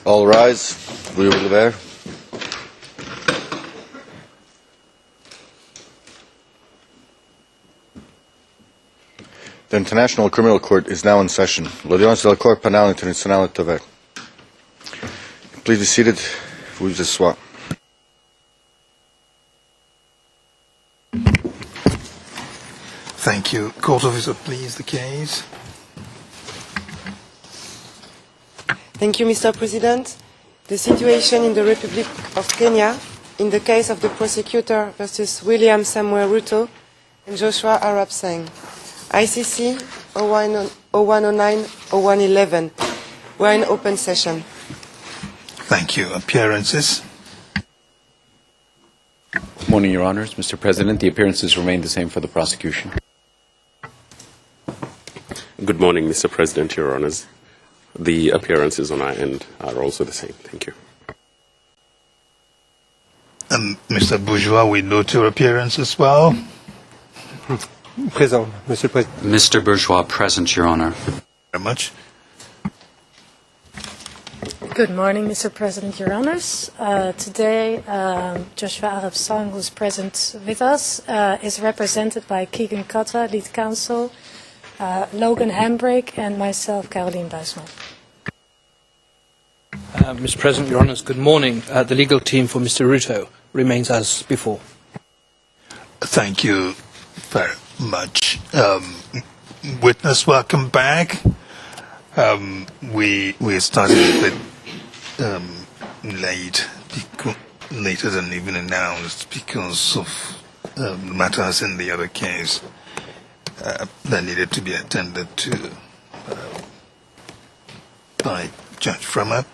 All rise. Veuillez vous lever. The International Criminal Court is now in session. L'audience de la Cour pénale internationale est ouverte. Please be seated. Vous asseoir. Thank you. Court officer, please, the case. Thank you, Mr. President. The situation in the Republic of Kenya in the case of the prosecutor versus William Samuel Ruto and Joshua Arap Singh. ICC 0109-0111. We're in open session. Thank you. Appearances. Morning, Your Honors. Mr. President, the appearances remain the same for the prosecution. Good morning, Mr. President, Your Honors. The appearances on our end are also the same. Thank you. Mr. Bourgeois, we note your appearance as well. Present, Mr. President. Mr. Bourgeois, present, Your Honor. Very much. Good morning, Mr. President, Your Honors. Today, Joshua Arap Singh, who's present with us, is represented by Keegan Cotta, lead counsel, Logan Hambrick, and myself, Caroline Buisman. Mr. President, Your Honors, good morning. The legal team for Mr. Ruto remains as before. Thank you very much. Witness, welcome back. We started a bit later than even announced because of matters in the other case that needed to be attended to by Judge Frommer.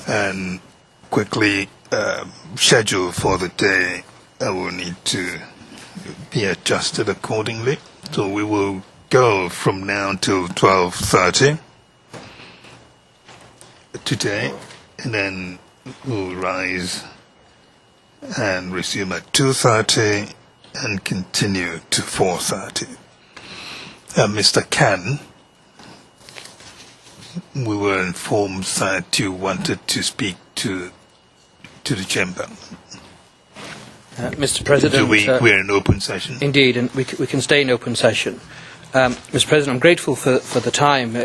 And quickly, schedule for the day will need to be adjusted accordingly. So we will go from now till 12:30 today, and then we'll rise and resume at 2:30 and continue to 4:30. Mr. Khan, we were informed that you wanted to speak to the chamber. Mr. President, we're in open session. Indeed, and we can stay in open session. Mr. President, I'm grateful for the time.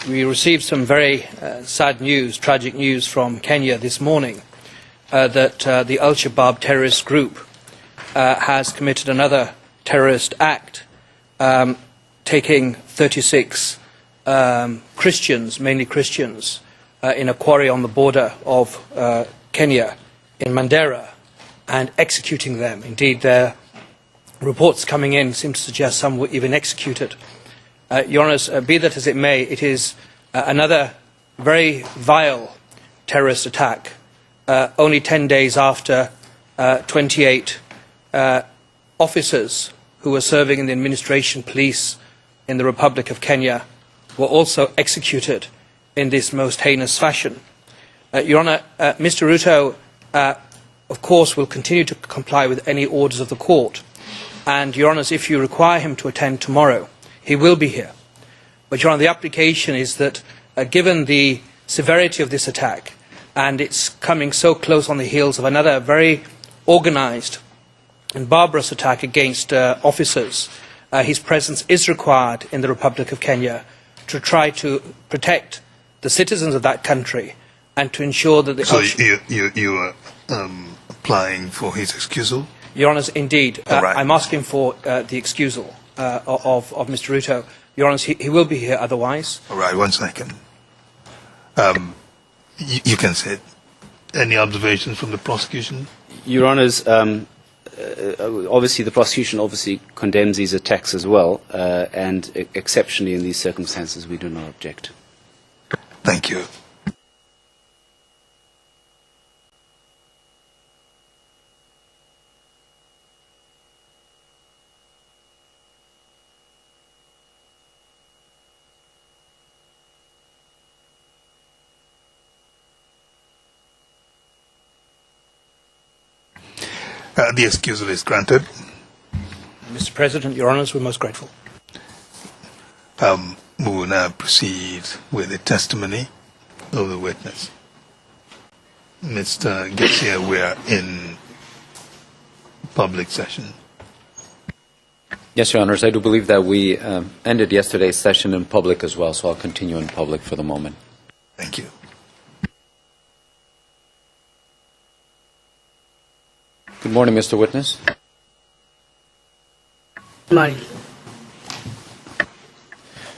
We received some very sad news, tragic news from Kenya this morning that the Al-Shabaab terrorist group has committed another terrorist act, taking 36 Christians, mainly Christians, in a quarry on the border of Kenya in Mandera, and executing them. Indeed, their reports coming in seem to suggest some were even executed. Your Honours, be that as it may, it is another very vile terrorist attack, only 10 days after 28 officers who were serving in the administration police in the Republic of Kenya were also executed in this most heinous fashion. Your Honour, Mr. Ruto, of course, will continue to comply with any orders of the court. And, Your Honours, if you require him to attend tomorrow, he will be here. But, Your Honour, the application is that, given the severity of this attack, and it's coming so close on the heels of another very organised and barbarous attack against officers, his presence is required in the Republic of Kenya to try to protect the citizens of that country and to ensure that the... So you are applying for his excusal? Your Honours, indeed. Right. I'm asking for the excusal of Mr. Ruto. Your Honours, he will be here otherwise. All right, 1 second. You can say it. Any observations from the prosecution? Your Honours, obviously the prosecution obviously condemns these attacks as well, and exceptionally in these circumstances we do not object. Thank you. The excusal is granted. Mr. President, Your Honours, we're most grateful. We will now proceed with the testimony of the witness. Mr. Garcia, we are in public session. Yes, Your Honors, I do believe that we ended yesterday's session in public as well, so I'll continue in public for the moment. Thank you. Good morning, Mr. Witness. Good morning.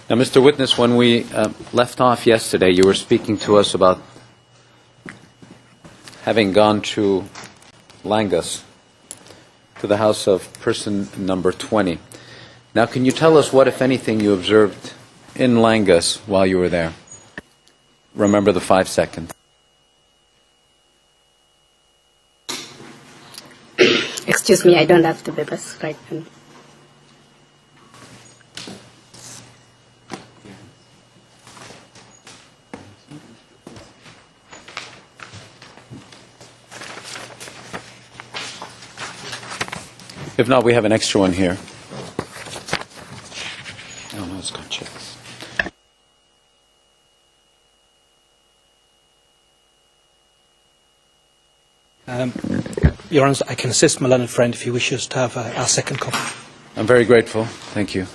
Now, Mr. Witness, when we left off yesterday, you were speaking to us about having gone to Langas, to the house of person number 20. Now, can you tell us what, if anything, you observed in Langas while you were there? Remember the 5 seconds. Excuse me, I don't have the papers right now. If not, we have an extra one here. Oh, no, it's got checks. Your Honour, I can assist my learned friend if he wishes to have our second copy. I'm very grateful. Thank you.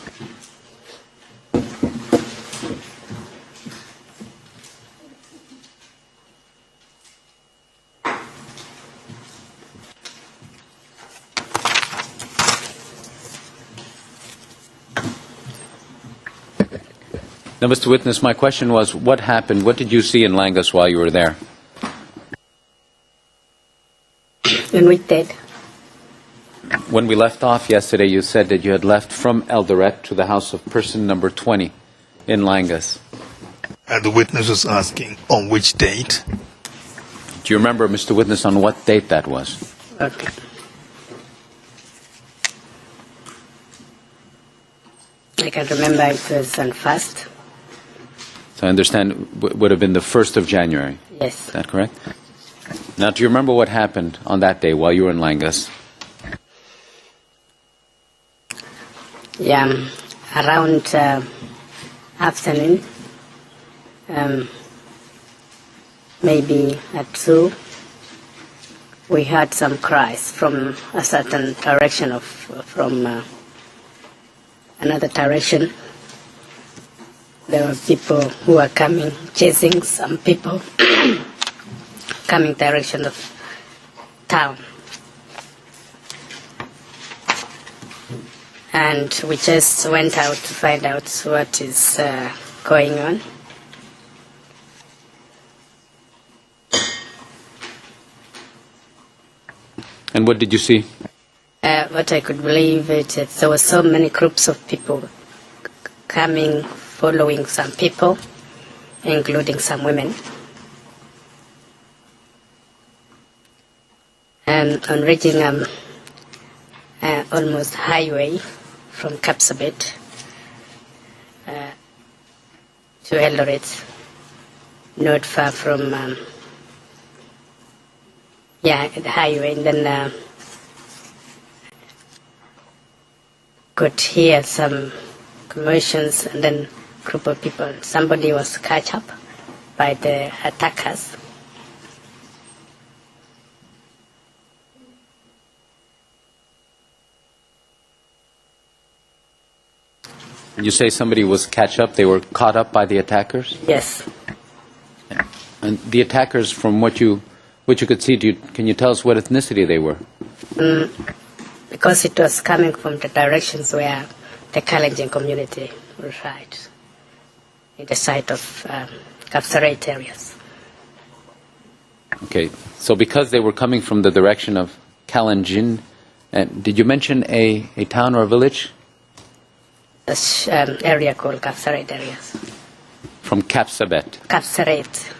Now, Mr. Witness, my question was, what happened? What did you see in Langas while you were there? In which date? When we left off yesterday, you said that you had left from Eldoret to the house of person number 20 in Langas. And the witness was asking on which date? Do you remember, Mr. Witness, on what date that was? Okay. I can remember it was on first. So I understand would have been the 1st of January. Yes. Is that correct? Now, do you remember what happened on that day while you were in Langas? Yeah, around afternoon, maybe at 2, we heard some cries from a certain direction from another direction. There were people who were coming, chasing some people, coming direction of town. And we just went out to find out what is going on. And what did you see? What I could believe is that there were so many groups of people coming, following some people, including some women. And on reaching almost highway from Kapsabet to Eldoret, not far from the highway, and then could hear some commotions, and then group of people, somebody was catch up by the attackers. You say somebody was catch up, they were caught up by the attackers? Yes. And the attackers, from what you could see, can you tell us what ethnicity they were? Because it was coming from the directions where the Kalenjin community resides, in the site of Kapsaret areas. Okay, so because they were coming from the direction of Kalenjin, did you mention a town or a village? This area called Kapsaret areas. From Kapsabet. Kapsaret.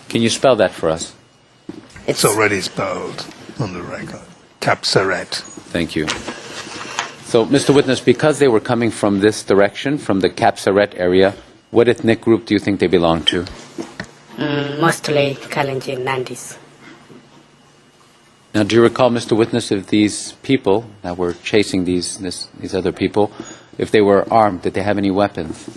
Can you spell that for us? It's already spelled on the record. Kapsaret. Thank you. So, Mr. Witness, because they were coming from this direction, from the Kapsaret area, what ethnic group do you think they belong to? Mostly Kalenjin Nandis. Now, do you recall, Mr. Witness, if these people that were chasing these other people, if they were armed, did they have any weapons?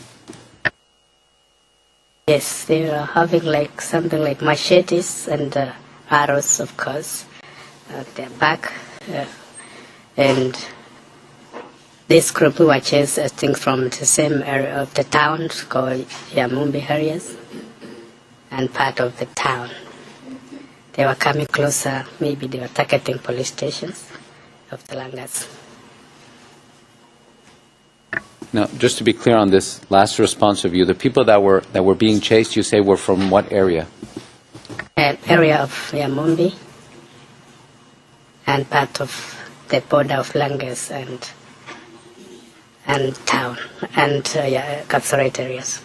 Yes, they were having like something like machetes and arrows, of course, at their back. And this group were chased, I think, from the same area of the town called Yamumbi areas and part of the town. They were coming closer, maybe they were targeting police stations of the Langas. Now, just to be clear on this last response of you, the people that were being chased, you say, were from what area? Area of Yamumbi and part of the border of Langas and town and Kapsaret areas.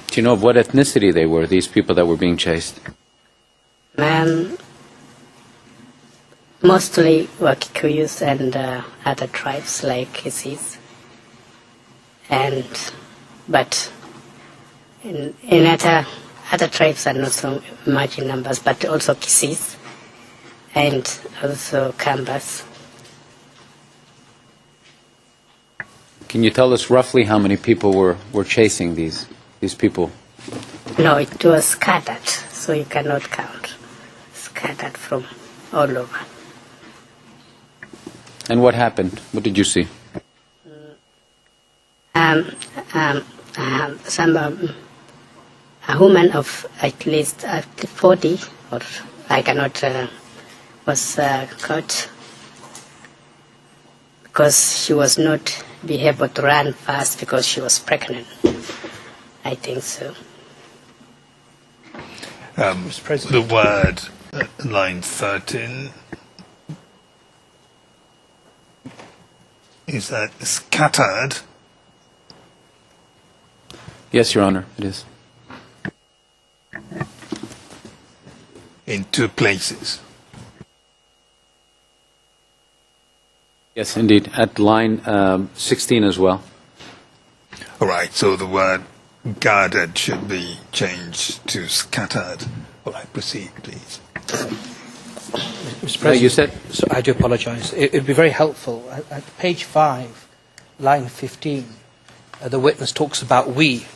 Do you know of what ethnicity they were, these people that were being chased? Mostly were Kikuyus and other tribes like Kisis. But in other tribes are not so much in numbers, but also Kisis and also Kambas. Can you tell us roughly how many people were chasing these people? No, it was scattered, so you cannot count. Scattered from all over. And what happened? What did you see? A woman of at least 40, or I cannot, was caught because she was not be able to run fast because she was pregnant. I think so. Mr. President. The word, line 13, is that scattered? Yes, Your Honor, it is. In two places. Yes, indeed. At line 16 as well. All right, so the word guarded should be changed to scattered. All right, proceed, please. Mr. President, you said... So I do apologise. It would be very helpful. At page 5, line 15, the witness talks about we.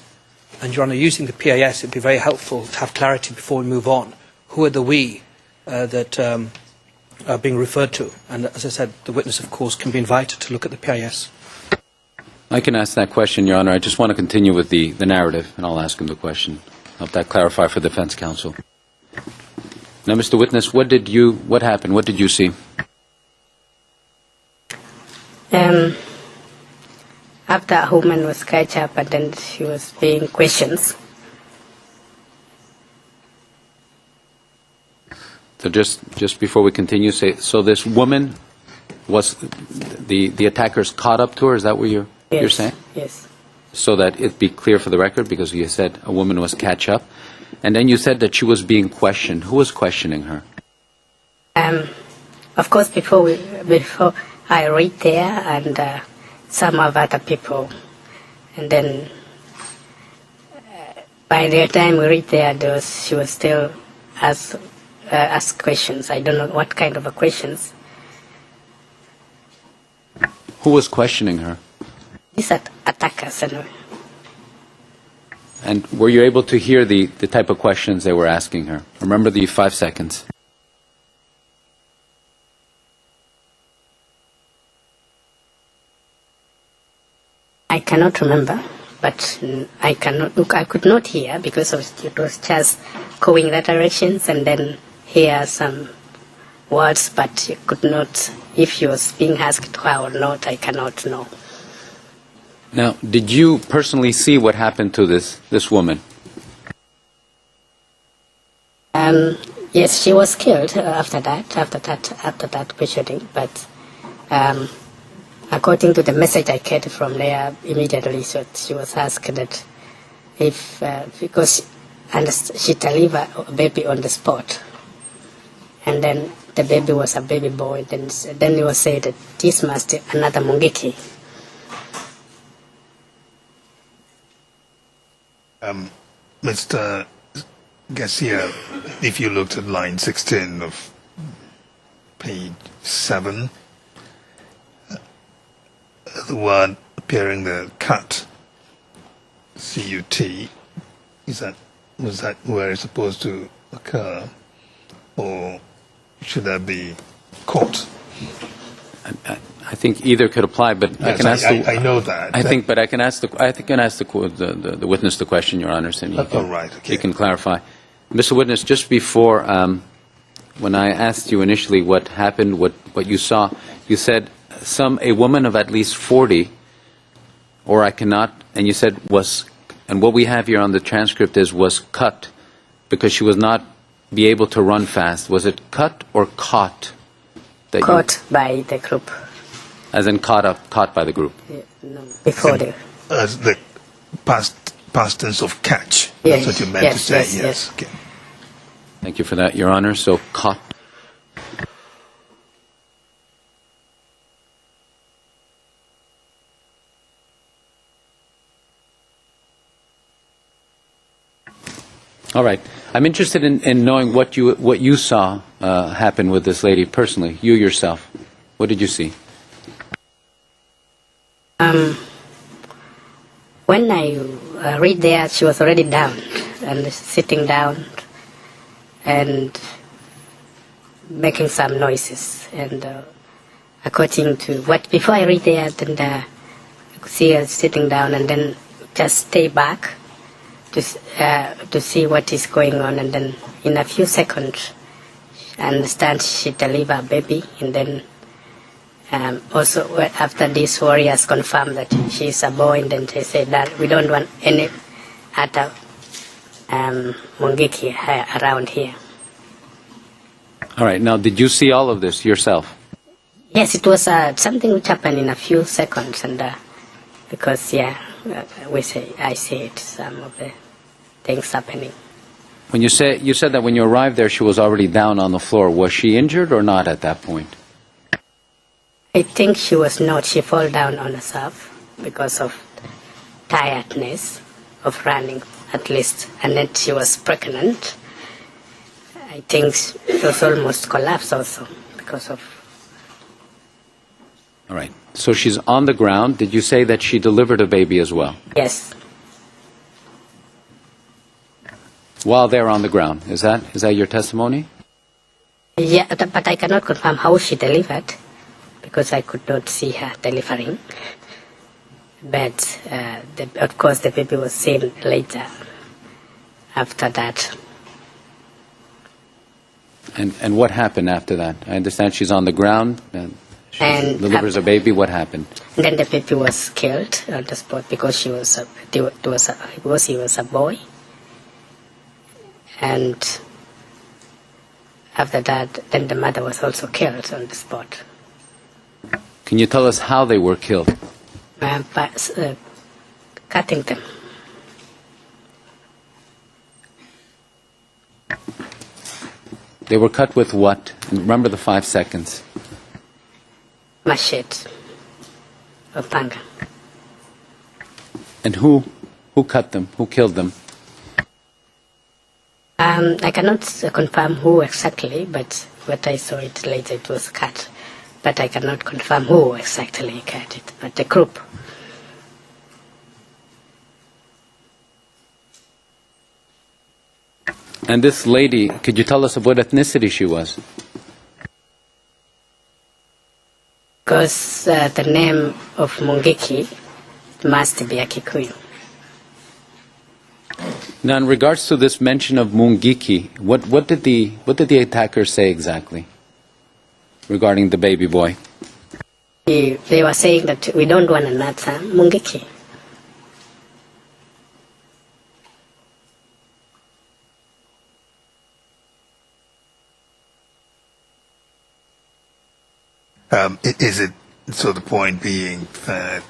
And, Your Honour, using the PAS, it would be very helpful to have clarity before we move on. Who are the we that are being referred to? And as I said, the witness, of course, can be invited to look at the PAS. I can ask that question, Your Honor. I just want to continue with the narrative, and I'll ask him the question. Help that clarify for the defense counsel. Now, Mr. Witness, what happened? What did you see? After a woman was catch up and then she was being questioned. So just before we continue, so this woman was the attackers caught up to her? Is that what you're saying? Yes. So that it be clear for the record, because you said a woman was catch up, and then you said that she was being questioned. Who was questioning her? Of course, before I read there and some of other people, and then by the time we read there, she was still ask questions. I don't know what kind of questions. Who was questioning her? These are attackers, anyway. And were you able to hear the type of questions they were asking her? Remember the 5 seconds. I cannot remember, but I could not hear because it was just going that directions and then hear some words, but you could not, if she was being asked how or not, I cannot know. Now, did you personally see what happened to this woman? Yes, she was killed after that questioning, but according to the message I get from there immediately, so she was asked that if, because she delivered a baby on the spot, and then the baby was a baby boy, then it was said that this must be another Mungiki. Mr. Garcia, if you looked at line 16 of page 7, the word appearing there, cut, C-U-T, Was that where it's supposed to occur, or should that be court? I think either could apply, but I Yes, can ask. I know that. I think, but I can ask the witness the question, Your Honor, and All right, okay. he can clarify. Mr. Witness, just before, when I asked you initially what happened, what you saw, you said a woman of at least 40, or I cannot, and you said was, and what we have here on the transcript is was cut because she was not be able to run fast. Was it cut or caught? Caught by the group. As in caught by the group. No, before the... As the past tense of catch. Yes, That's what you meant to say. yes. Okay. Thank you for that, Your Honor. So caught. All right. I'm interested in knowing what you saw happen with this lady personally. You yourself. What did you see? When I read there, she was already down and sitting down and making some noises. And according to before I read there, then I could see her sitting down and then just stay back to see what is going on. And then in a few seconds, I understand she delivered a baby, and then also after these warriors confirmed that she is a boy, and then they said that we don't want any other Mungiki around here. All right. Now, did you see all of this yourself? Yes, it was something which happened in a few seconds, and because I see it, some of the things happening. When you said that when you arrived there, she was already down on the floor. Was she injured or not at that point? I think she was not. She fell down on herself because of tiredness of running, at least. And then she was pregnant. I think she was almost collapsed also because of... All right. So she's on the ground. Did you say that she delivered a baby as well? Yes. While they're on the ground. Is that your testimony? Yeah, but I cannot confirm how she delivered, because I could not see her delivering. But, of course, the baby was seen later after that. And what happened after that? I understand she's on the ground and she delivers a baby. What happened? And then the baby was killed on the spot because he was a boy. And after that, then the mother was also killed on the spot. Can you tell us how they were killed? By cutting them. They were cut with what? And remember the 5 seconds. Machete or panga. And who cut them? Who killed them? I cannot confirm who exactly, but what I saw it later, it was cut. But I cannot confirm who exactly cut it, but the group. And this lady, could you tell us of what ethnicity she was? Because the name of Mungiki must be a Kikuyu. Now, in regards to this mention of Mungiki, what did the attackers say exactly regarding the baby boy? They were saying that we don't want another Mungiki. Is it so? The point being that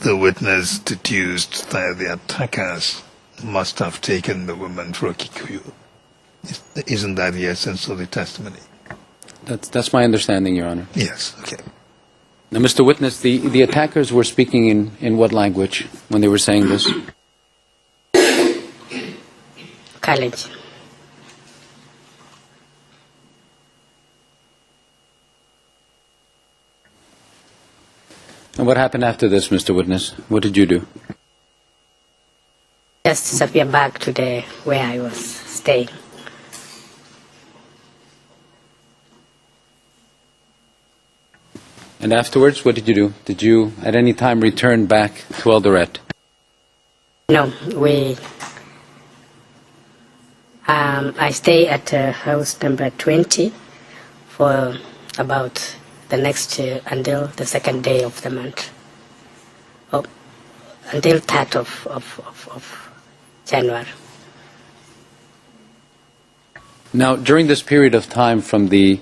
the witness deduced that the attackers must have taken the woman for a Kikuyu. Isn't that the essence of the testimony? That's my understanding, Your Honor. Yes. Okay. Now, Mr. Witness, the attackers were speaking in what language when they were saying this? College. And what happened after this, Mr. Witness? What did you do? just disappear back to the where I was staying. And afterwards, what did you do? Did you at any time return back to Eldoret? No, I stay at house number 20 for about the next until the second day of the month, until 3rd of January. Now, during this period of time from the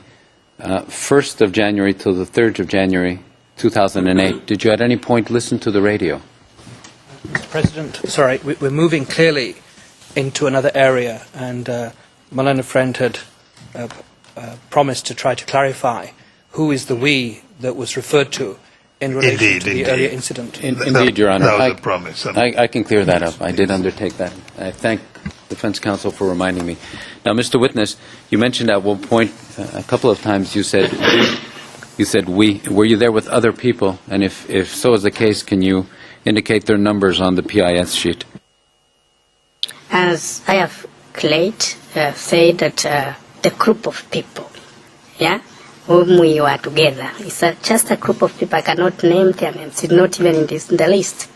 1st of January till the 3rd of January 2008, did you at any point listen to the radio? Mr. President, sorry, we're moving clearly into another area, and my learned friend had promised to try to clarify who is the we that was referred to in relation to the earlier incident. Indeed, Your Honor. That was a promise. I can clear that up. I did undertake that. I thank Defense Counsel for reminding me. Now, Mr. Witness, you mentioned at one point, a couple of times, you said we. Were you there with other people? And if so is the case, can you indicate their numbers on the PIS sheet? As I have claimed, said that the group of people, whom we were together, it's just a group of people. I cannot name their names. It's not even in the list.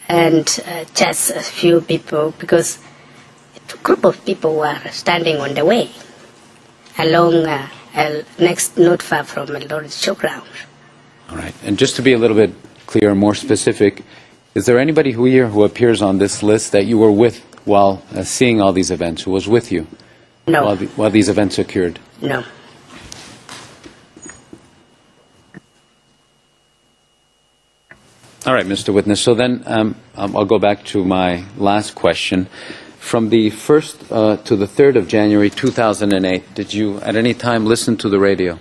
And just a few people, because a group of people were standing on the way along next, not far from Eldoret Showground. All right. And just to be a little bit clearer, more specific, is there anybody here who appears on this list that you were with while seeing all these events, who was with you No. while these events occurred? No. All right, Mr. Witness. So then I'll go back to my last question. From the 1st to the 3rd of January 2008, did you at any time listen to the radio?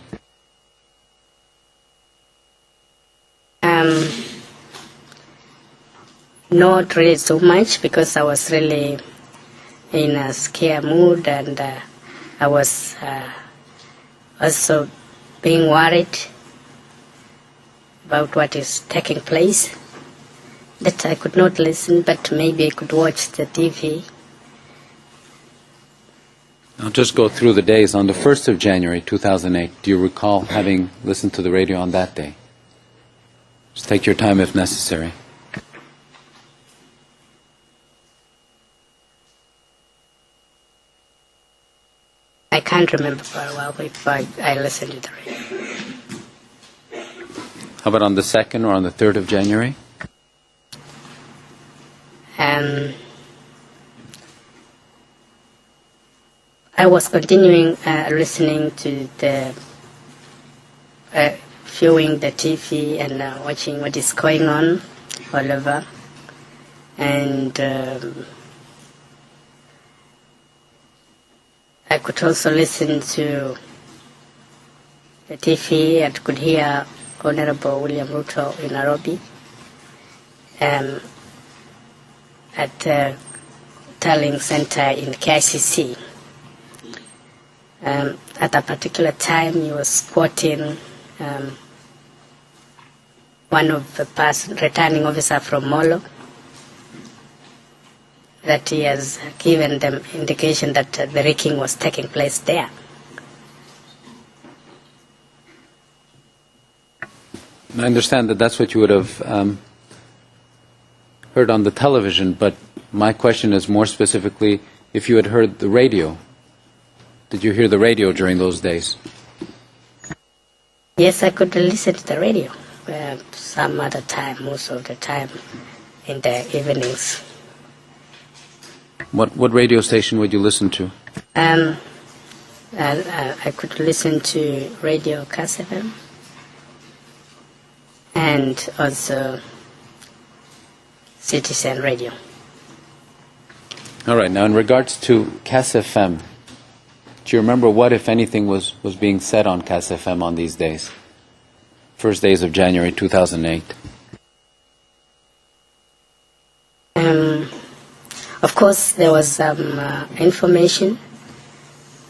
Not really so much, because I was really in a scare mood, and I was also being worried about what is taking place, that I could not listen, but maybe I could watch the TV. I'll just go through the days. On the 1st of January 2008, do you recall having listened to the radio on that day? Just take your time if necessary. I can't remember for a while, but I listened to the radio. How about on the 2nd or on the 3rd of January? I was continuing listening to the, viewing the TV and watching what is going on all over. And I could also listen to the TV and could hear Honorable William Ruto in Nairobi at the Tallying Center in KICC. At a particular time, he was quoting one of the returning officer from Molo, that he has given them indication that the wrecking was taking place there. I understand that that's what you would have heard on the television, but my question is more specifically if you had heard the radio. Did you hear the radio during those days? Yes, I could listen to the radio some other time, most of the time in the evenings. What radio station would you listen to? I could listen to Radio KSFM and also Citizen Radio. All right. Now, in regards to KSFM, do you remember what, if anything, was being said on KSFM on these days? First days of January 2008. Of course, there was some information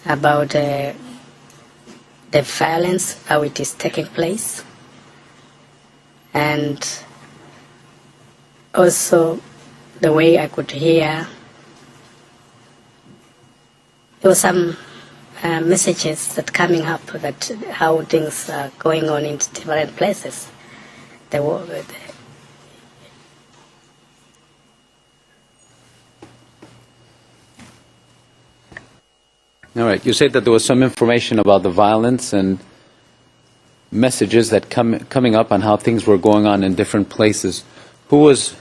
about the violence, how it is taking place, and also the way I could hear, there were some messages that coming up that how things are going on in different places. There were, All right. You said that there was some information about the violence and messages that coming up on how things were going on in different places. Who was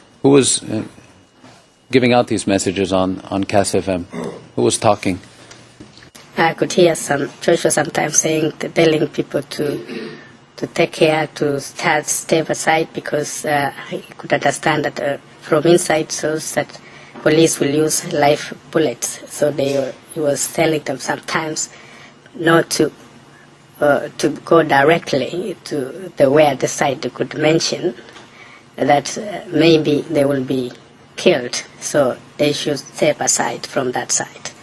giving out these messages on CAS FM? Who was talking? I could hear Joshua sometimes saying, telling people to take care, to step aside, because he could understand that from inside source that police will use live bullets. So he was telling them sometimes not to go directly to where the site they could mention that maybe they will be killed. So they should step aside from that site.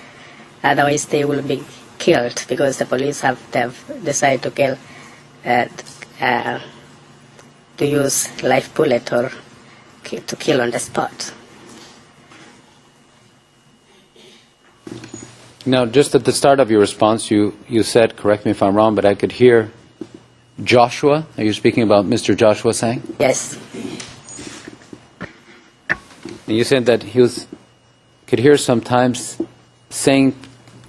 Otherwise, they will be killed because the police have decided to kill, to use live bullet or to kill on the spot. Now, just at the start of your response, you said, correct me if I'm wrong, but I could hear Joshua. Are you speaking about Mr. Joshua Sang? Yes. And you said that he could hear sometimes saying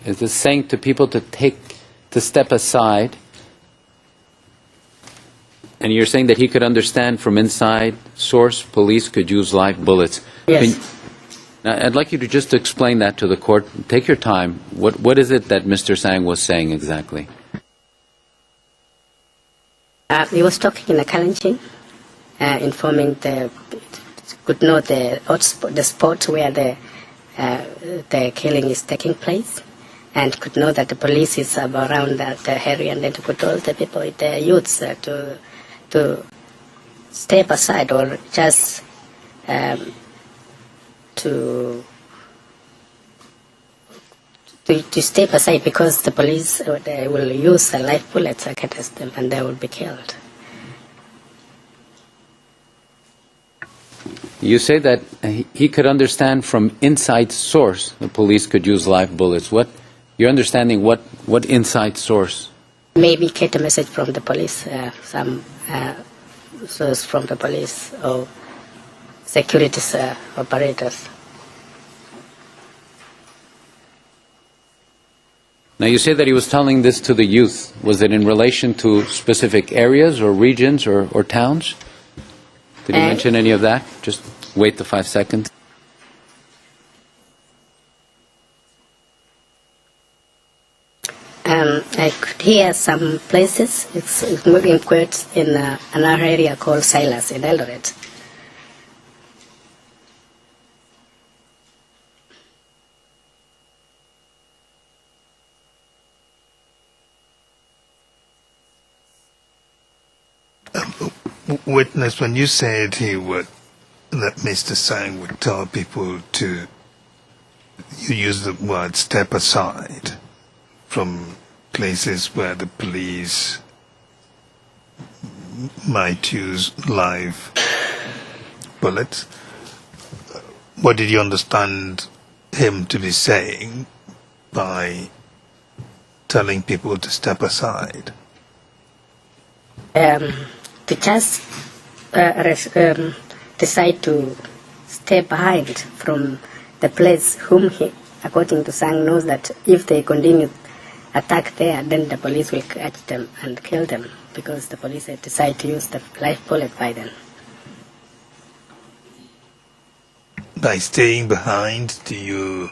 to people to step aside, and you're saying that he could understand from inside source police could use live bullets. Yes. Now, I'd like you to just explain that to the court. Take your time. What is it that Mr. Sang was saying exactly? He was talking in a Kalenjin, informing could know the spot where the killing is taking place, and could know that the police is around that area, and then to put all the people, the youths, to step aside or just to step aside, because the police they will use the live bullets against them and they will be killed. You say that he could understand from inside source the police could use live bullets. You're understanding what inside source? Maybe get a message from the police, some source from the police or security operators. Now, you say that he was telling this to the youth. Was it in relation to specific areas or regions or towns? Did he mention any of that? Just wait the 5 seconds. I could hear some places. It's moving quite in another area called Silas in Eldoret. Witness, when you said that Mr. Sang would tell people you use the word step aside from places where the police might use live bullets. What did you understand him to be saying by telling people to step aside? To just decide to stay behind from the place whom he, according to Sang, knows that if they continue attack there, then the police will catch them and kill them, because the police have decided to use the live bullet by then. By staying behind, do you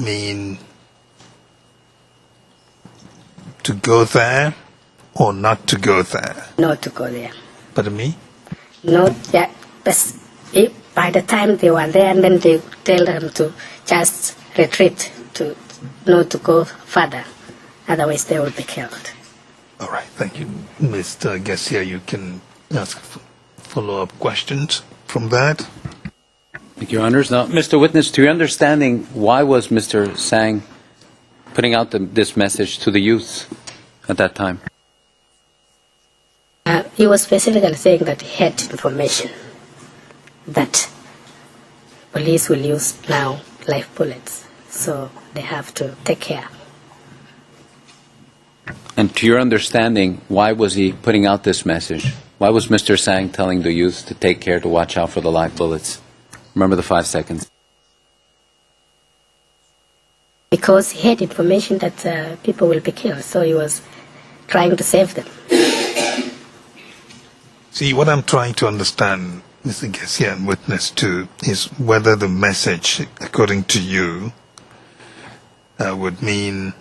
mean to go there or not to go there? Not to go there. Pardon me? Not yet. But by the time they were there, and then they tell them to just retreat, not to go further. Otherwise, they will be killed. All right, thank you. Mr. Garcia, you can ask follow-up questions from that. Thank you, Your Honors. Now, Mr. Witness, to your understanding, why was Mr. Sang putting out this message to the youth at that time? He was specifically saying that he had information that police will use now live bullets, so they have to take care. And to your understanding, why was he putting out this message? Why was Mr. Sang telling the youth to take care, to watch out for the live bullets? Remember the 5 seconds. Because he had information that people will be killed, so he was trying to save them. See, what I'm trying to understand, Mr. Garcia and witness to, is whether the message, according to you, would mean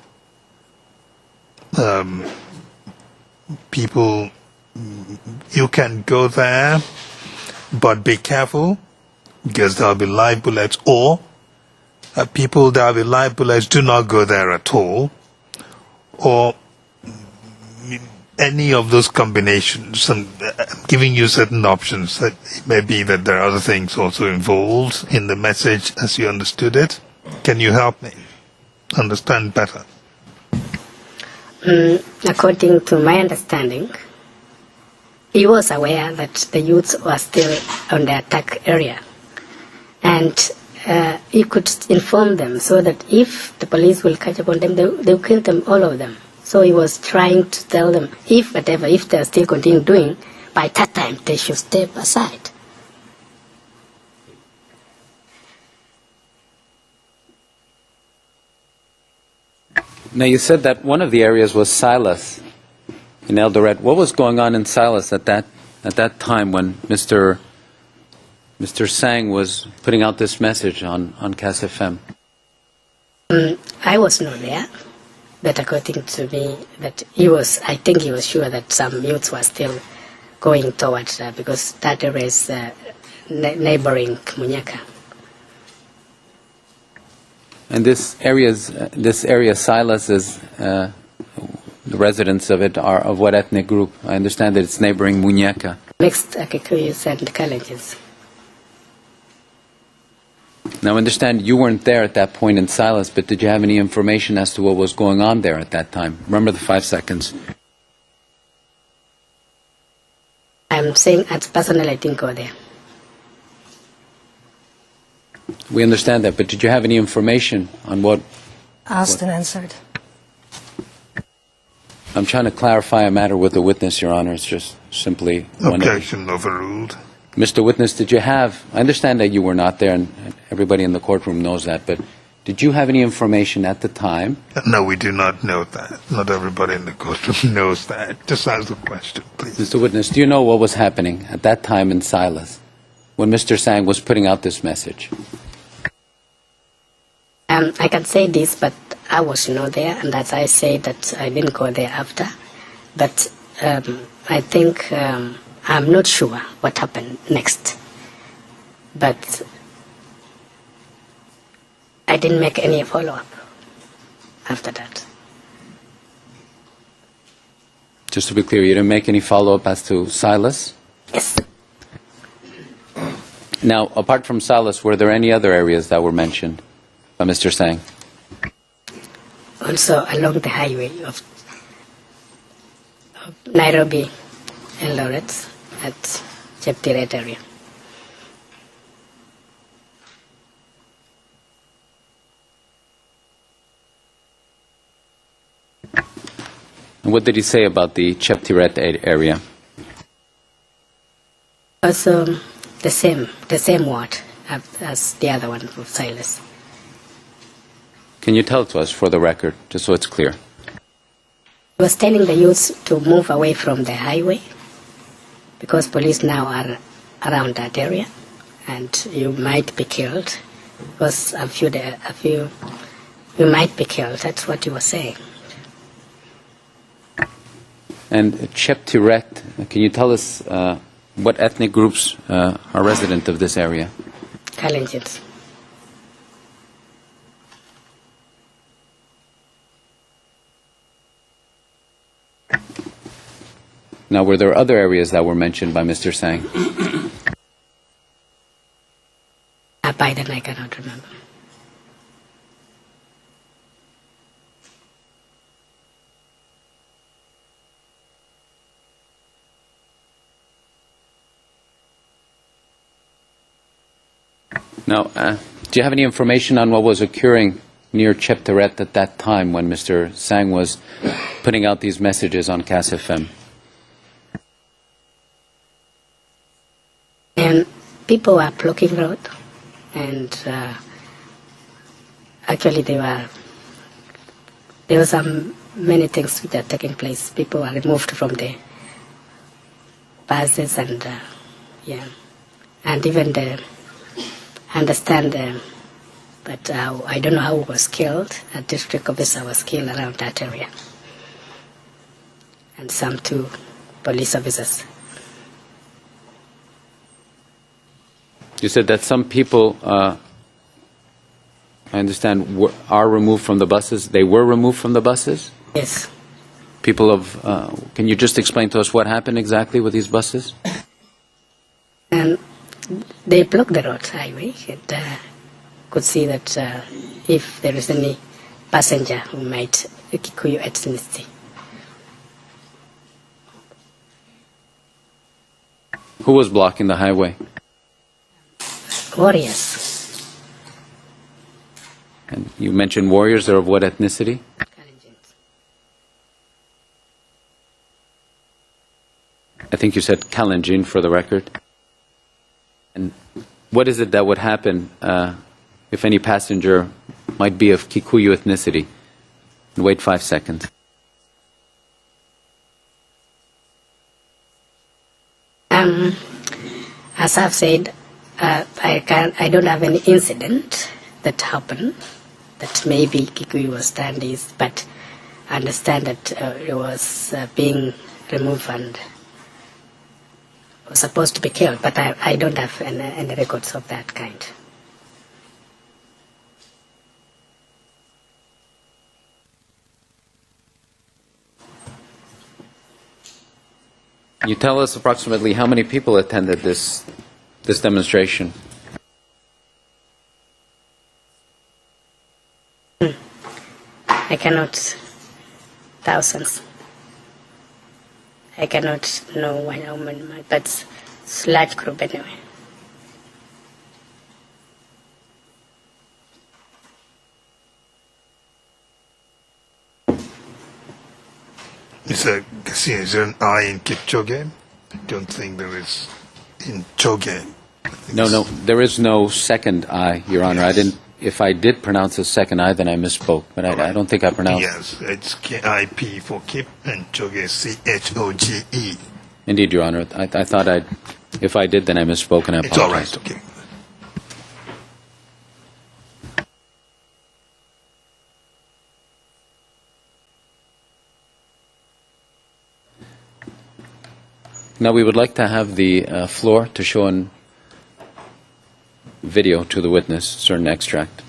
people, you can go there, but be careful, because there will be live bullets, or people that will be live bullets, do not go there at all, or any of those combinations. I'm giving you certain options. That it may be that there are other things also involved in the message as you understood it. Can you help me understand better? According to my understanding, he was aware that the youths were still on the attack area, and he could inform them so that if the police will catch up on them, they will kill them, all of them. So he was trying to tell them, if they are still continuing doing, by that time they should step aside. Now, you said that one of the areas was Silas in Eldoret. What was going on in Silas at that time when Mr. Sang was putting out this message on Cas FM? I was not there, but according to me, I think he was sure that some youths were still going towards because that area is neighboring Munyaka. And this area, Silas, is the residents of it are of what ethnic group? I understand that it's neighboring Munyaka. Mixed Kikuyus and Kalenjins. Now, I understand you weren't there at that point in Silas, but did you have any information as to what was going on there at that time? Remember the 5 seconds. I'm saying, as personally, I didn't go there. We understand that, but did you have any information on what? Asked and answered. I'm trying to clarify a matter with the witness, Your Honor. It's just simply... Objection overruled. Mr. Witness, did you have... I understand that you were not there, and everybody in the courtroom knows that, but did you have any information at the time? No, we do not know that. Not everybody in the courtroom knows that. Just ask the question, please. Mr. Witness, do you know what was happening at that time in Silas when Mr. Sang was putting out this message? I can say this, but I was not there, and as I say that I didn't go there after. But I think I'm not sure what happened next. But I didn't make any follow-up after that. Just to be clear, you didn't make any follow-up as to Silas? Yes. Now, apart from Silas, were there any other areas that were mentioned by Mr. Sang? Also along the highway of Nairobi and Lawrence at Cheptiret area. And what did he say about the Cheptiret area? Also the same word as the other one of Silas. Can you tell it to us for the record, just so it's clear? He was telling the youths to move away from the highway because police now are around that area and you might be killed. Because you might be killed. That's what he was saying. And Cheptiret, can you tell us what ethnic groups are resident of this area? Kalenjins. Now, were there other areas that were mentioned by Mr. Sang? By then I cannot remember. Now, do you have any information on what was occurring near Chepteret at that time when Mr. Sang was putting out these messages on Cass FM? And people were blocking road, and actually there were some many things which are taking place. People were removed from the buses, and and even but I don't know how he was killed. A district officer was killed around that area, and some 2 police officers. You said that some people, I understand, are removed from the buses. They were removed from the buses? Yes. People of, can you just explain to us what happened exactly with these buses? And they blocked the road highway, and could see that if there is any passenger who might Kikuyu ethnicity. Who was blocking the highway? Warriors. And you mentioned warriors. They're of what ethnicity? I think you said Kalenjin for the record. And what is it that would happen if any passenger might be of Kikuyu ethnicity? And wait 5 seconds. As I've said, I don't have any incident that happened that maybe Kikuyu was standees, but I understand that it was being removed and was supposed to be killed, but I don't have any records of that kind. Can you tell us approximately how many people attended this demonstration? I cannot, thousands. I cannot know how many, but it's a large group anyway. Mr. Garcia, is there an I in Kipchoge? I don't think there is in Choge. No, there is no second I, Your Honor. Yes. I didn't. If I did pronounce a second I, then I misspoke. But I don't think I pronounced. Yes, it's KIP for Kip and Choge, CHOGE. Indeed, Your Honor. I thought I'd. If I did, then I misspoke, and I apologize. It's all right, okay. Now we would like to have the floor to show a video to the witness, certain extract.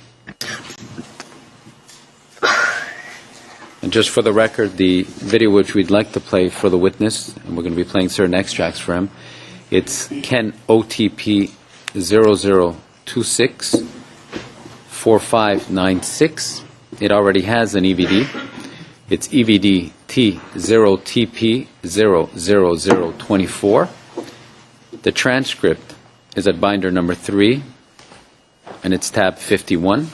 And just for the record, the video which we'd like to play for the witness, and we're going to be playing certain extracts for him, it's Ken OTP 0026 4596. It already has an EVD. It's EVD T0TP 00024. The transcript is at binder number 3, and it's tab 51.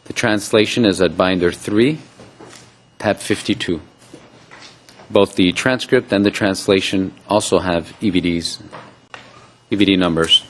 The translation is at binder 3, tab 52. Both the transcript and the translation also have EVD numbers.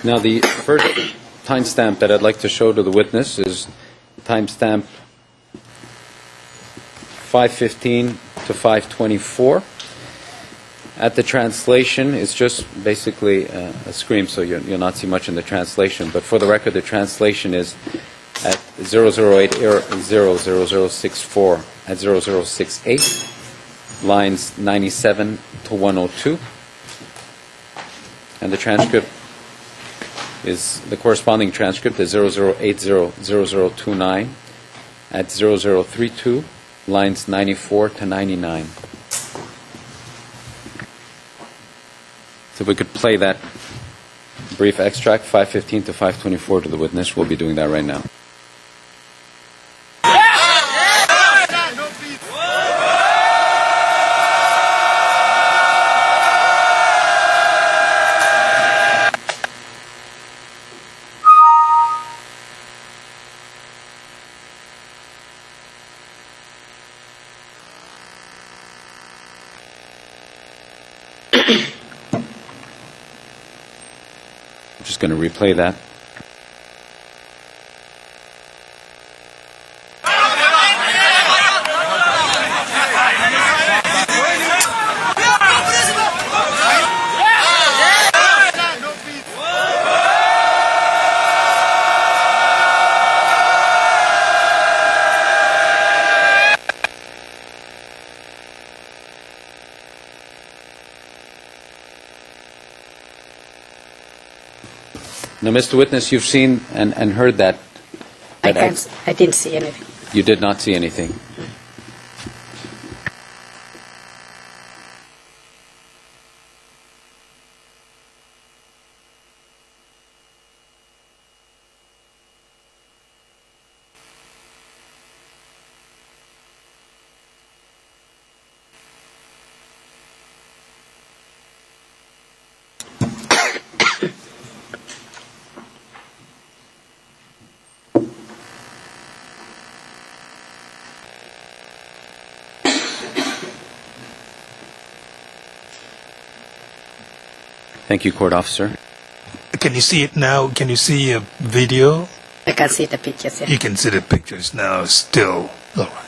Now, the first timestamp that I'd like to show to the witness is timestamp 5:15 to 5:24. At the translation, it's just basically a scream, so you'll not see much in the translation. But for the record, the translation is at 0080064 at 0068, lines 97 to 102. And the transcript is, the corresponding transcript is 00800029 at 0032, lines 94 to 99. So if we could play that brief extract, 5:15 to 5:24, to the witness. We'll be doing that right now. I'm just going to replay that. Now, Mr. Witness, you've seen and heard that. I didn't see anything. You did not see anything. Thank you, court officer. Can you see it now? Can you see a video? I can see the pictures. Yeah. You can see the pictures now still. All right.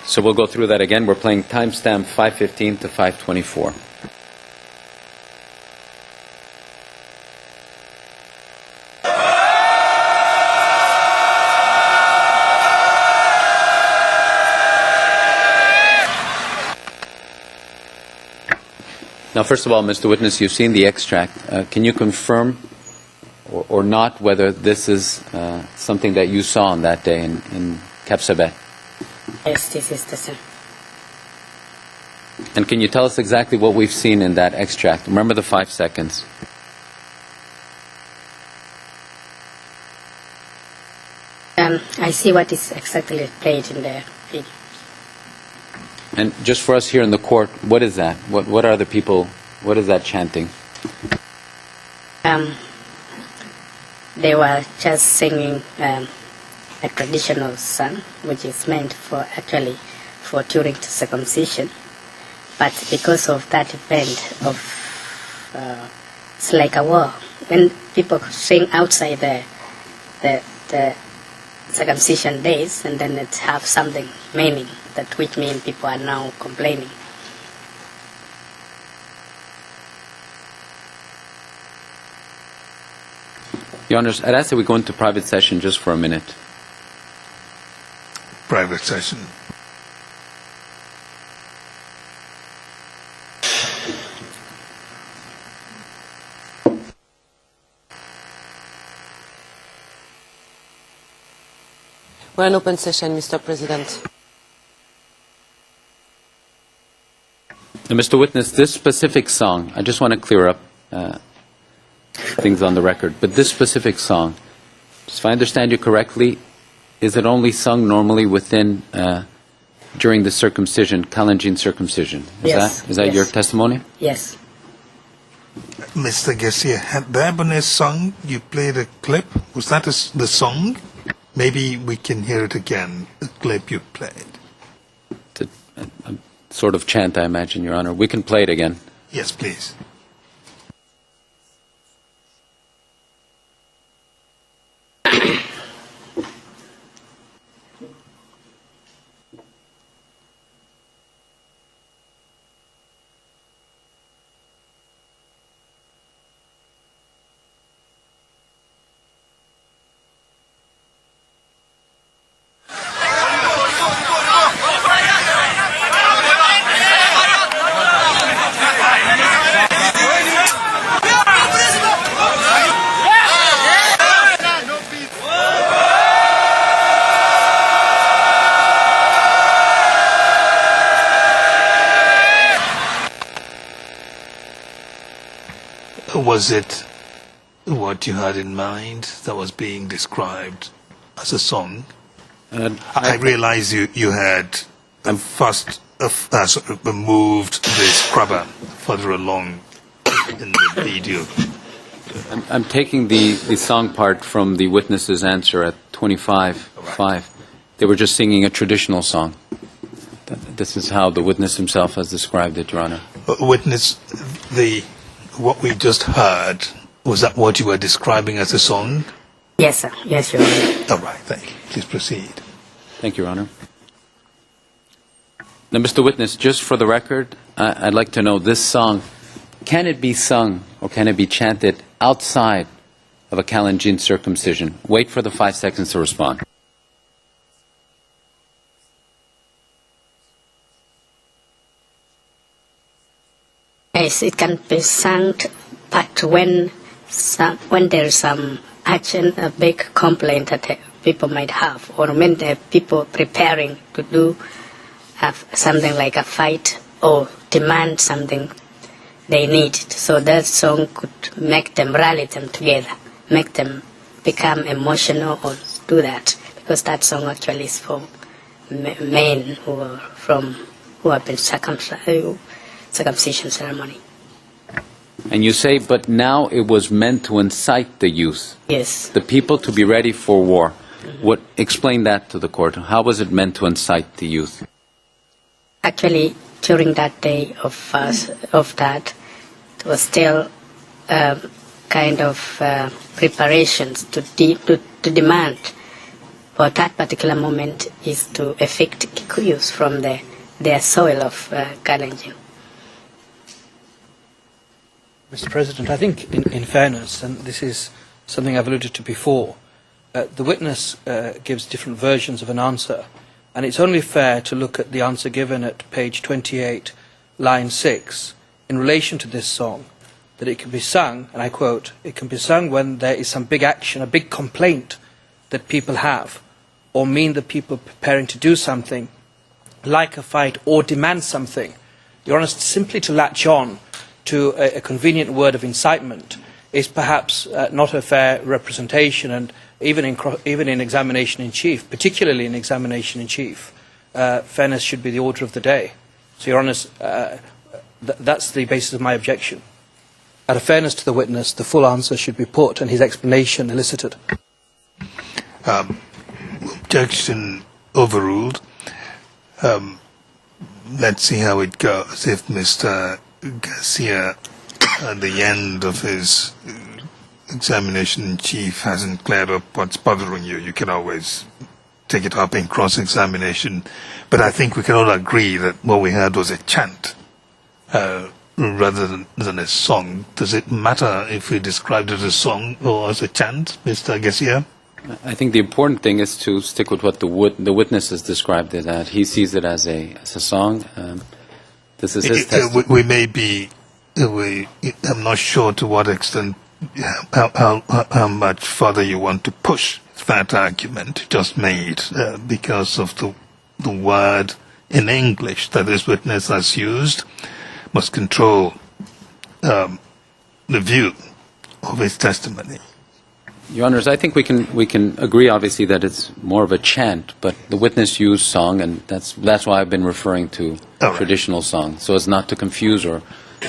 So we'll go through that again. We're playing timestamp 5:15 to 5:24. Now, first of all, Mr. Witness, you've seen the extract. Can you confirm or not whether this is something that you saw on that day in Kapsabet? Yes, this is the same. And can you tell us exactly what we've seen in that extract? Remember the 5 seconds. I see what is exactly played in the video. And just for us here in the court, what is that? What are the people, what is that chanting? They were just singing a traditional song, which is meant for actually for during the circumcision. But because of that event of, it's like a war. When people sing outside the circumcision days, and then it have something meaning, that which means people are now complaining. Your Honors, I'd ask that we go into private session just for a minute. Private session. We're in open session, Mr. President. Now, Mr. Witness, this specific song, I just want to clear up things on the record, but this specific song, if I understand you correctly, is it only sung normally within, during the circumcision, Kalenjin circumcision? Is that your testimony? Yes. Mr. Garcia, had there been a song you played a clip? Was that the song? Maybe we can hear it again, the clip you played. It's a sort of chant, I imagine, Your Honor. We can play it again. Yes, please. Was it what you had in mind that was being described as a song? I realize you had first moved the scrubber further along in the video. I'm taking the song part from the witness's answer at 25:5. They were just singing a traditional song. This is how the witness himself has described it, Your Honor. Witness, what we just heard, was that what you were describing as a song? Yes, sir. Yes, Your Honor. All right, thank you. Please proceed. Thank you, Your Honor. Now, Mr. Witness, just for the record, I'd like to know this song, can it be sung or can it be chanted outside of a Kalenjin circumcision? Wait for the 5 seconds to respond. Yes, it can be sung, but when there is some action, a big complaint that people might have, or when the people preparing to do something like a fight or demand something they need. So that song could make them rally them together, make them become emotional or do that, because that song actually is for men who have been circumcision ceremony. And you say, but now it was meant to incite the youth, Yes. the people to be ready for war. Explain that to the court. How was it meant to incite the youth? Actually, during that day of that, it was still kind of preparations to demand for that particular moment is to evict Kikuyus from their soil of Kalenjin. Mr. President, I think in fairness, and this is something I've alluded to before, the witness gives different versions of an answer, and it's only fair to look at the answer given at page 28, line 6, in relation to this song, that it can be sung, and I quote, it can be sung when there is some big action, a big complaint that people have, or mean that people are preparing to do something, like a fight, or demand something. Your Honour, simply to latch on to a convenient word of incitement is perhaps not a fair representation, and even in examination in chief, particularly in examination in chief, fairness should be the order of the day. So, Your Honours, that's the basis of my objection. Out of fairness to the witness, the full answer should be put and his explanation elicited. Objection overruled. Let's see how it goes. If Mr. Garcia, at the end of his examination in chief, hasn't cleared up what's bothering you, you can always take it up in cross-examination. But I think we can all agree that what we had was a chant rather than a song. Does it matter if we described it as a song or as a chant, Mr. Garcia? I think the important thing is to stick with what the witness has described it as. He sees it as a song. This is his testimony. We may be. I'm not sure to what extent, how much further you want to push that argument just made, because of the word in English that this witness has used must control the view of his testimony. Your Honours, I think we can agree, obviously, that it's more of a chant, but the witness used song, and that's why I've been referring to traditional song, so as not to confuse or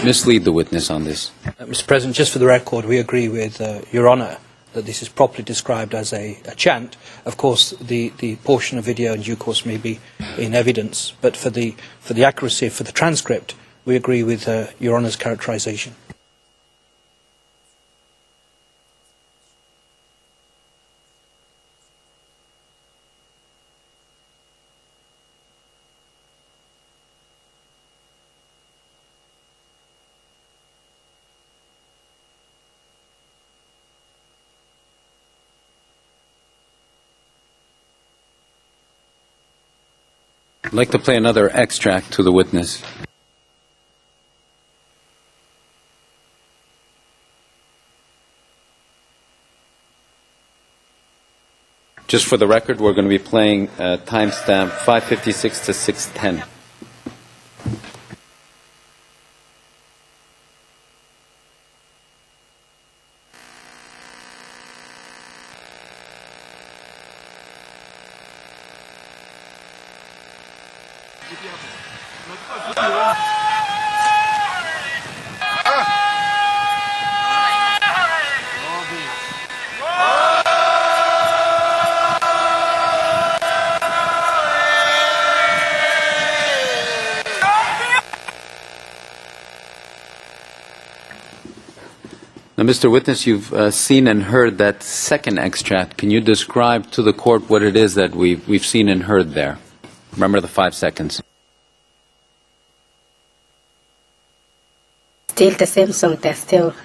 mislead the witness on this. Mr. President, just for the record, we agree with Your Honour that this is properly described as a chant. Of course, the portion of video in due course may be in evidence, but for the accuracy, for the transcript, we agree with Your Honour's characterisation. I'd like to play another extract to the witness. Just for the record, we're going to be playing timestamp 5:56 to 6:10. Now, Mr. Witness, you've seen and heard that second extract. Can you describe to the court what it is that we've seen and heard there? Remember the 5 seconds. Still the same song. They're still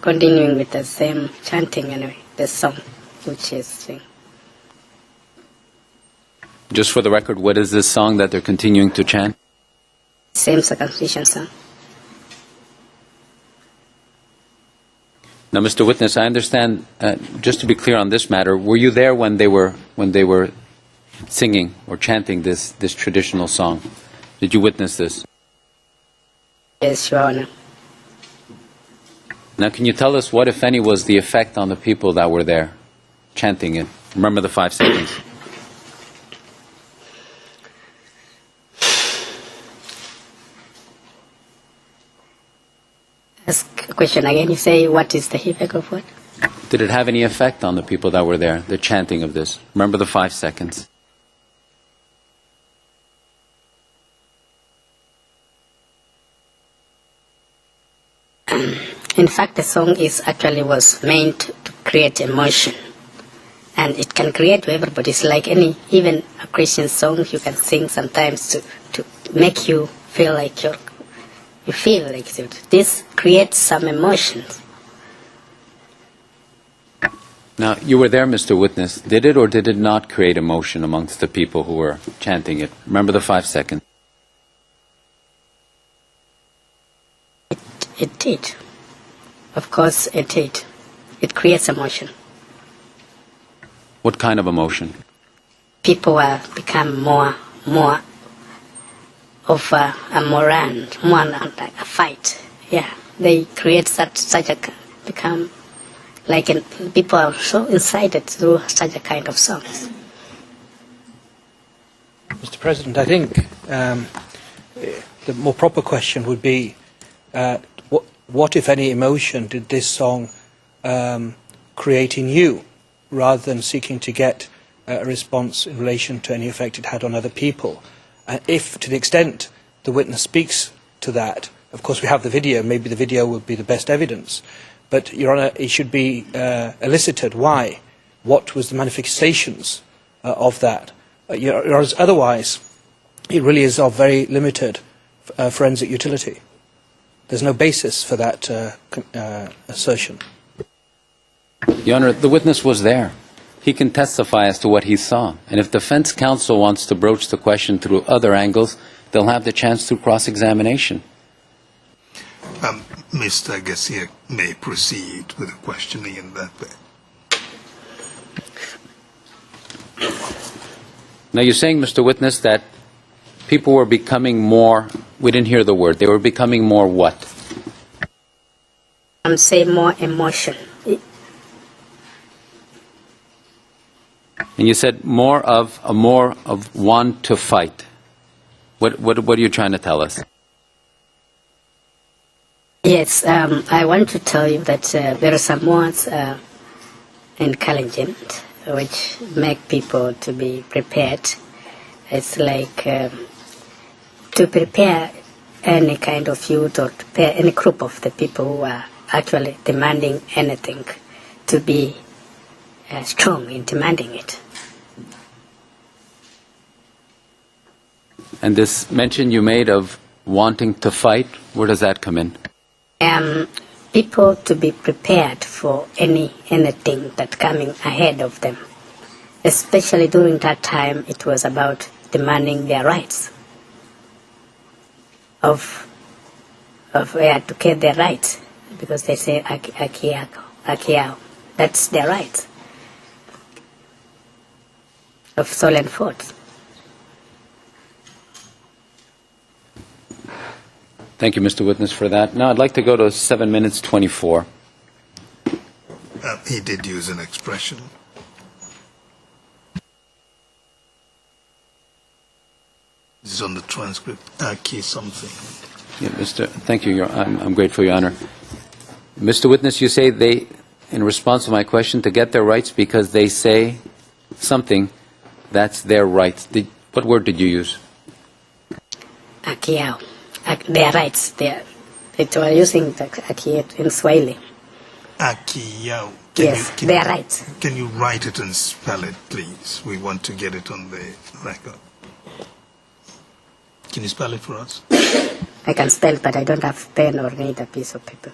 continuing with the same chanting anyway. The song, which is. Just for the record, what is this song that they're continuing to chant? Same circumcision song. Now, Mr. Witness, I understand, just to be clear on this matter, were you there when they were singing or chanting this traditional song? Did you witness this? Yes, Your Honor. Now, can you tell us what, if any, was the effect on the people that were there chanting it? Remember the 5 seconds. Ask a question again. You say, what is the effect of what? Did it have any effect on the people that were there, the chanting of this? Remember the 5 seconds. In fact, the song was meant to create emotion. And it can create to everybody. It's like even a Christian song you can sing sometimes to make you feel like this creates some emotions. Now, you were there, Mr. Witness. Did it or did it not create emotion amongst the people who were chanting it? Remember the 5 seconds. It did. Of course it did. It creates emotion. What kind of emotion? People become more of a moran, more like a fight. Yeah, they create such a become like people are so incited to do such a kind of songs. Mr. President, I think the more proper question would be, what, if any, emotion did this song create in you, rather than seeking to get a response in relation to any effect it had on other people? If, to the extent the witness speaks to that, of course we have the video, maybe the video will be the best evidence, but, Your Honour, it should be elicited why, what was the manifestations of that. Your Honour, otherwise it really is of very limited forensic utility. There's no basis for that assertion. Your Honour, the witness was there. He can testify as to what he saw. And if defense counsel wants to broach the question through other angles, they'll have the chance through cross-examination. Mr. Garcia may proceed with the questioning in that way. Now, you're saying, Mr. Witness, that people were becoming more, we didn't hear the word, they were becoming more what? I'm saying more emotion. And you said more of want to fight. What are you trying to tell us? Yes, I want to tell you that there are some words encouraging which make people to be prepared. It's like to prepare any kind of youth or prepare any group of the people who are actually demanding anything to be strong in demanding it. And this mention you made of wanting to fight, where does that come in? People to be prepared for anything that coming ahead of them. Especially during that time, it was about demanding their rights. To get their rights, because they say akiao. That's their rights of stolen foods. Thank you, Mr. Witness, for that. Now I'd like to go to 7 minutes 24. He did use an expression. is on the transcript. Aki something. Yeah, thank you. I'm grateful, Your Honor. Mr. Witness, you say they, in response to my question, to get their rights because they say something, that's their rights. What word did you use? Akiao. Their rights. It were using the Aki in Swahili. Akiyao. Yes, their rights. Can you write it and spell it, please? We want to get it on the record. Can you spell it for us? I can spell, but I don't have pen or need a piece of paper.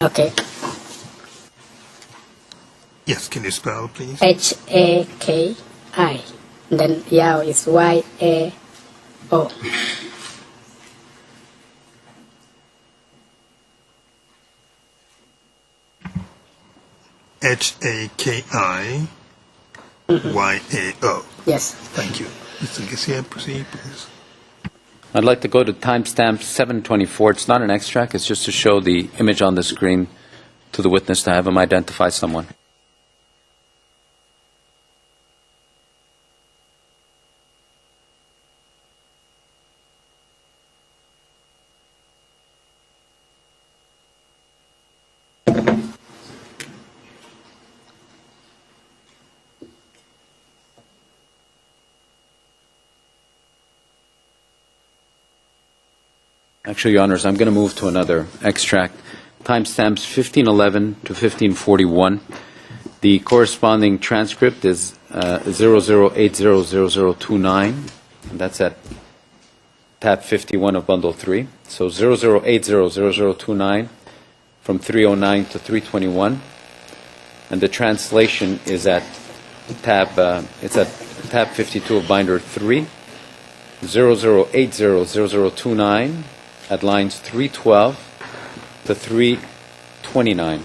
Okay. Yes, can you spell, please? H-A-K-I. Then Yao is Y-A-O. H-A-K-I-Y-A-O. Yes. Thank you. Mr. Garcia, proceed, please. I'd like to go to timestamp 724. It's not an extract. It's just to show the image on the screen to the witness to have him identify someone. Actually, Your Honors, I'm going to move to another extract. Timestamps 1511 to 1541. The corresponding transcript is 00800029, and that's at tab 51 of bundle 3. So 00800029 from 309 to 321, and the translation is at tab 52 of binder 3. 00800029 at lines 312 to 329.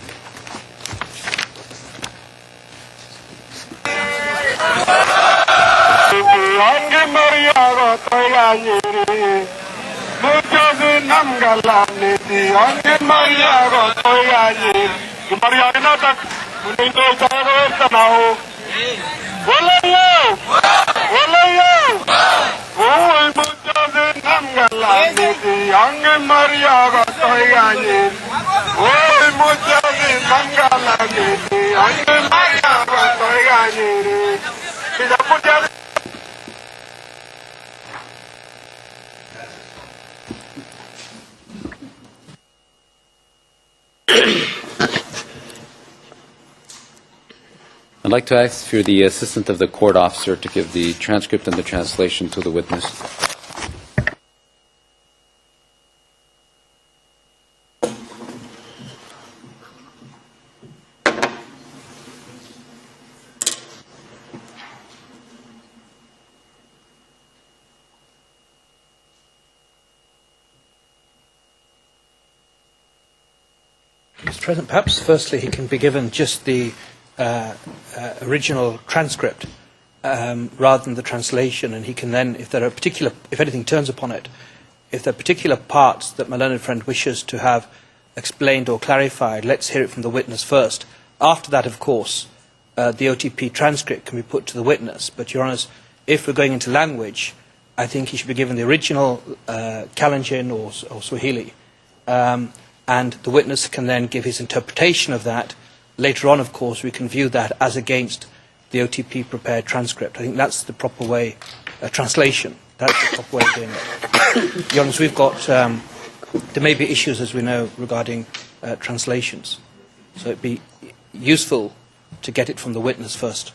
I'd like to ask for the assistant of the court officer to give the transcript and the translation to the witness. Mr. President, perhaps firstly he can be given just the original transcript rather than the translation, and he can then, if there are if anything turns upon it, if there are particular parts that my learned friend wishes to have explained or clarified, let's hear it from the witness first. After that, of course, the OTP transcript can be put to the witness. But, Your Honours, if we're going into language, I think he should be given the original Kalenjin or Swahili, and the witness can then give his interpretation of that. Later on, of course, we can view that as against the OTP prepared transcript. I think that's the proper way, translation. That's the proper way of doing it. Your Honours, we've got, there may be issues, as we know, regarding translations. So it'd be useful to get it from the witness first.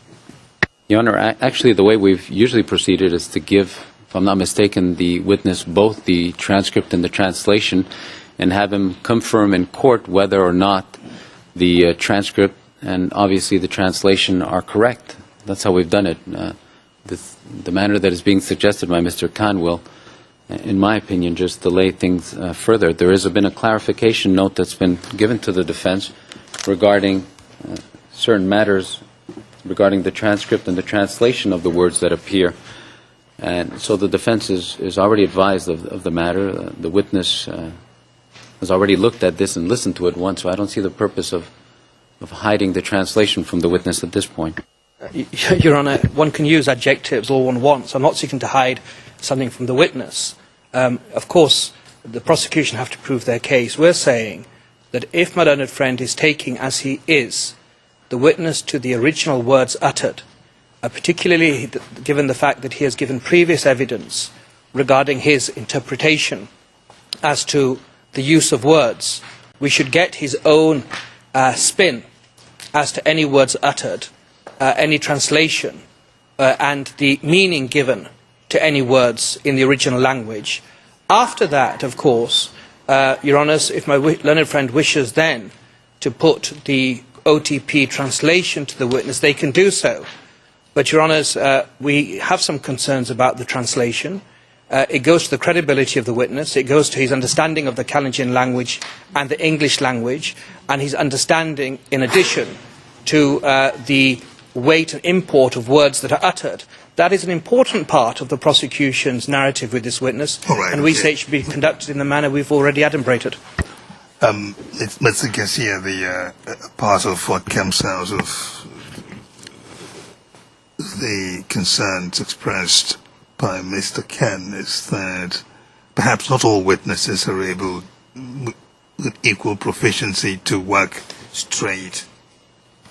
Your Honor, actually the way we've usually proceeded is to give, if I'm not mistaken, the witness both the transcript and the translation, and have him confirm in court whether or not the transcript and obviously the translation are correct. That's how we've done it. The manner that is being suggested by Mr. Khan will in my opinion, just delay things further. There has been a clarification note that's been given to the defense regarding certain matters regarding the transcript and the translation of the words that appear. And so the defense is already advised of the matter. The witness has already looked at this and listened to it once, so I don't see the purpose of hiding the translation from the witness at this point. Your Honour, one can use adjectives all one wants. I'm not seeking to hide something from the witness. Of course, the prosecution have to prove their case. We're saying that if my learned friend is taking, as he is, the witness to the original words uttered, particularly given the fact that he has given previous evidence regarding his interpretation as to the use of words, we should get his own spin as to any words uttered, any translation, and the meaning given to any words in the original language. After that, of course, Your Honours, if my learned friend wishes then to put the OTP translation to the witness, they can do so. But, Your Honours, we have some concerns about the translation. It goes to the credibility of the witness, it goes to his understanding of the Kalenjin language and the English language, and his understanding, in addition, to the weight and import of words that are uttered. That is an important part of the prosecution's narrative with this witness, and we say it should be conducted in the manner we've already adumbrated. Mr. Garcia, the part of what comes out of the concerns expressed by Mr. Ken is that perhaps not all witnesses are able, with equal proficiency, to work straight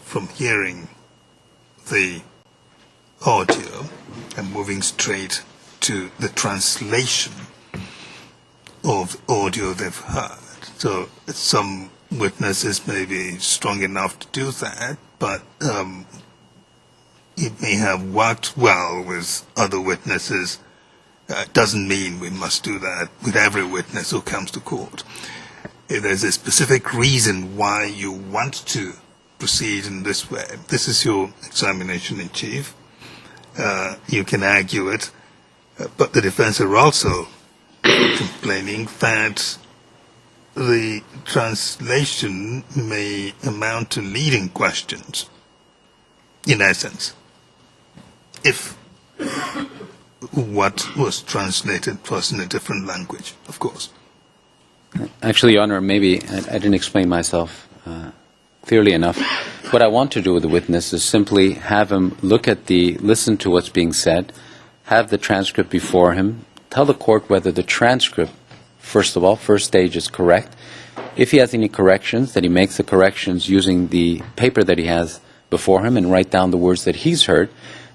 from hearing the audio and moving straight to the translation of audio they've heard. So some witnesses may be strong enough to do that, but it may have worked well with other witnesses. Doesn't mean we must do that with every witness who comes to court. If there's a specific reason why you want to proceed in this way, this is your examination in chief. You can argue it, but the defense are also complaining that the translation may amount to leading questions, in essence, if what was translated was in a different language, of course. Actually, Your Honor, maybe I didn't explain myself clearly enough. What I want to do with the witness is simply have him listen to what's being said, have the transcript before him, tell the court whether the transcript, first of all, first stage, is correct. If he has any corrections, that he makes the corrections using the paper that he has before him and write down the words that he's heard.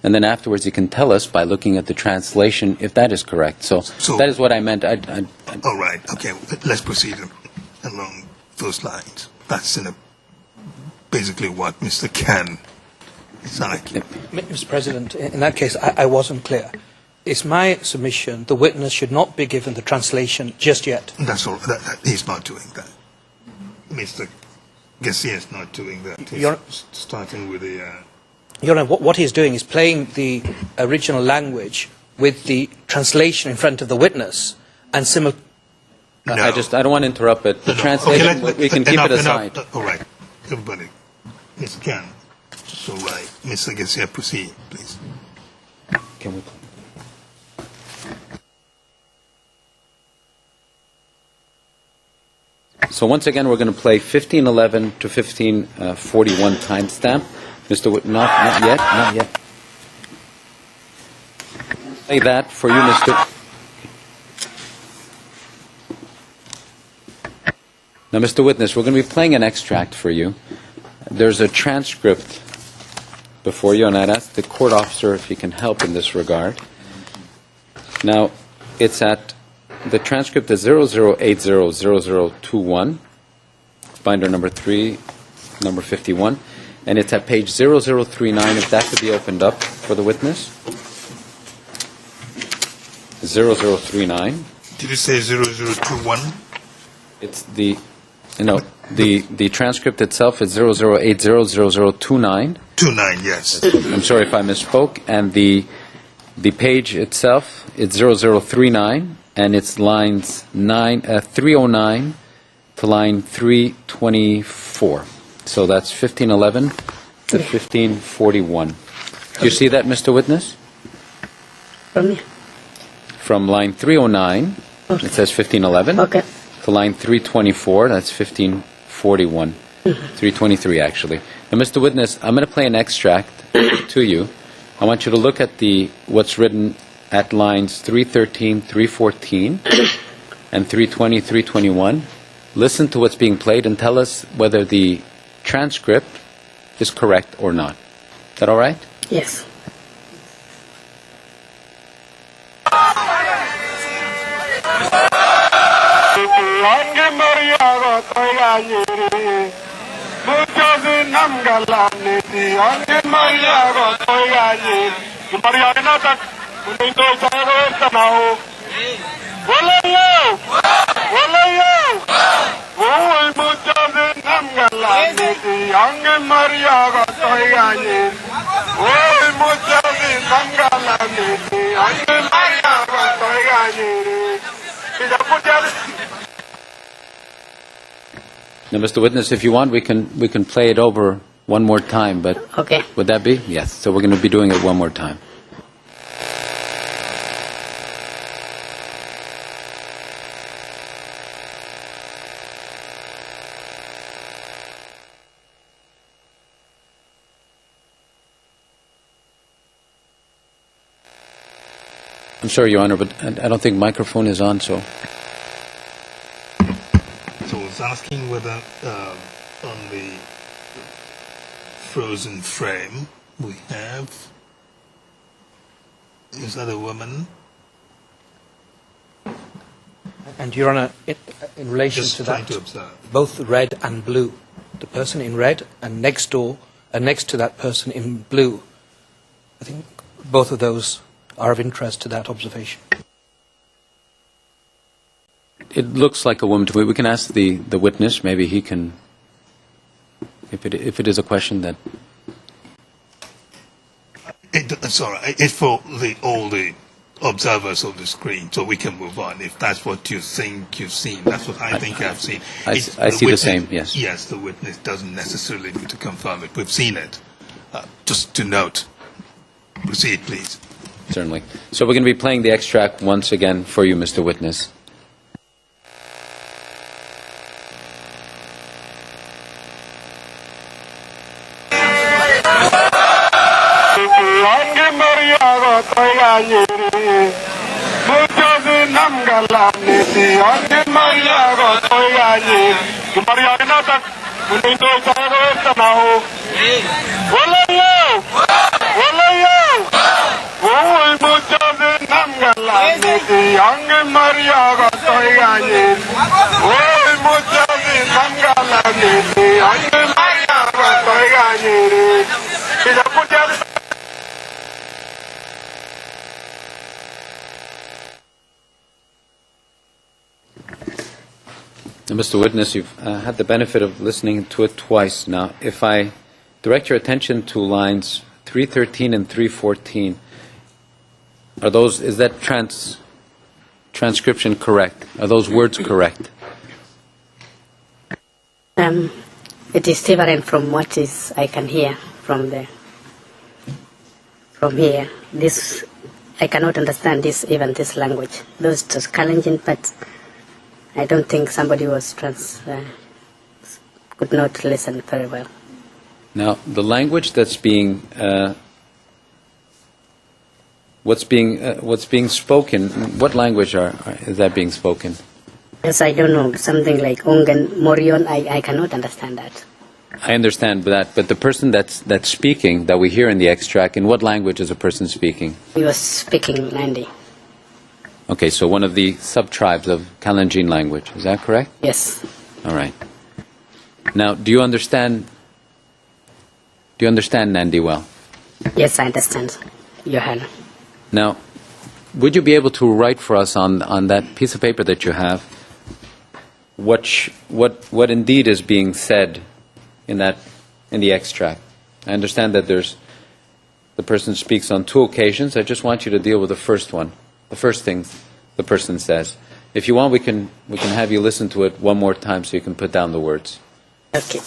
And then afterwards he can tell us by looking at the translation if that is correct. So that is what I meant. All right. Okay. Let's proceed along those lines. That's basically what Mr. Ken is arguing. Mr. President, in that case, I wasn't clear. It's my submission the witness should not be given the translation just yet. That's all. He's not doing that. Mr. Garcia is not doing that. He's starting with the... Your Honor, what he's doing is playing the original language with the translation in front of the witness and No. I don't want to interrupt, but the translation, okay, we can keep it aside. All right. Everybody. Mr. Ken. So, Mr. Garcia, proceed, please. Can we... So once again, we're going to play 1511 to 1541 timestamp. Mr. Not yet, not yet. Play that for you, Mr. Now, Mr. Witness, we're going to be playing an extract for you. There's a transcript before you, and I'd ask the court officer if he can help in this regard. Now, it's at the transcript is 00800021, binder number 3, number 51, and it's at page 0039, if that could be opened up for the witness. 0039. Did you say 0021? It's the transcript itself is 00800029. 29, yes. I'm sorry if I misspoke. And the page itself is 0039, and it's lines 309 to line 324. So that's 1511 to 1541. Do you see that, Mr. Witness? From here. From line 309, it says 1511, Okay. to line 324, that's 1541. 323, actually. Now, Mr. Witness, I'm going to play an extract to you. I want you to look at what's written at lines 313, 314, and 320, 321. Listen to what's being played and tell us whether the transcript is correct or not. Is that all right? Yes. Now, Mr. Witness, if you want, we can play it over one more time, but Okay. would that be? Yes. So we're going to be doing it one more time. I'm sorry, Your Honor, but I don't think microphone is on, so. So I was asking whether on the frozen frame we have, is that a woman? And Your Honour, in relation Just to trying that, to observe. both red and blue, the person in red and next to that person in blue, I think both of those are of interest to that observation. It looks like a woman to me. We can ask the witness. Maybe he can, if it is a question that... It's all right. It's for all the observers of the screen, so we can move on. If that's what you think you've seen, that's what I think I've seen. I see the same, yes. Yes, the witness doesn't necessarily need to confirm it. We've seen it. Just to note. Proceed, please. Certainly. So we're going to be playing the extract once again for you, Mr. Witness. Now, Mr. Witness, you've had the benefit of listening to it twice now. If I direct your attention to lines 313 and 314, are those, is that transcription correct? Are those words correct? It is different from what is I can hear from here. This I cannot understand this language. Those just challenging, but I don't think somebody was could not listen very well. Now, the language that's being what's being spoken, what language is that being spoken? Yes, I don't know, something like Ongan, Morion, I cannot understand that. I understand that, but the person that's speaking, that we hear in the extract, in what language is a person speaking? He was speaking Nandi. Okay, so one of the sub-tribes of Kalenjin language, is that correct? Yes. All right. Now, do you understand Nandi well? Yes, I understand, Your Honor. Now, would you be able to write for us on that piece of paper that you have what indeed is being said in the extract? I understand that the person speaks on two occasions. I just want you to deal with the first one, the first thing the person says. If you want, we can have you listen to it one more time so you can put down the words. Okay.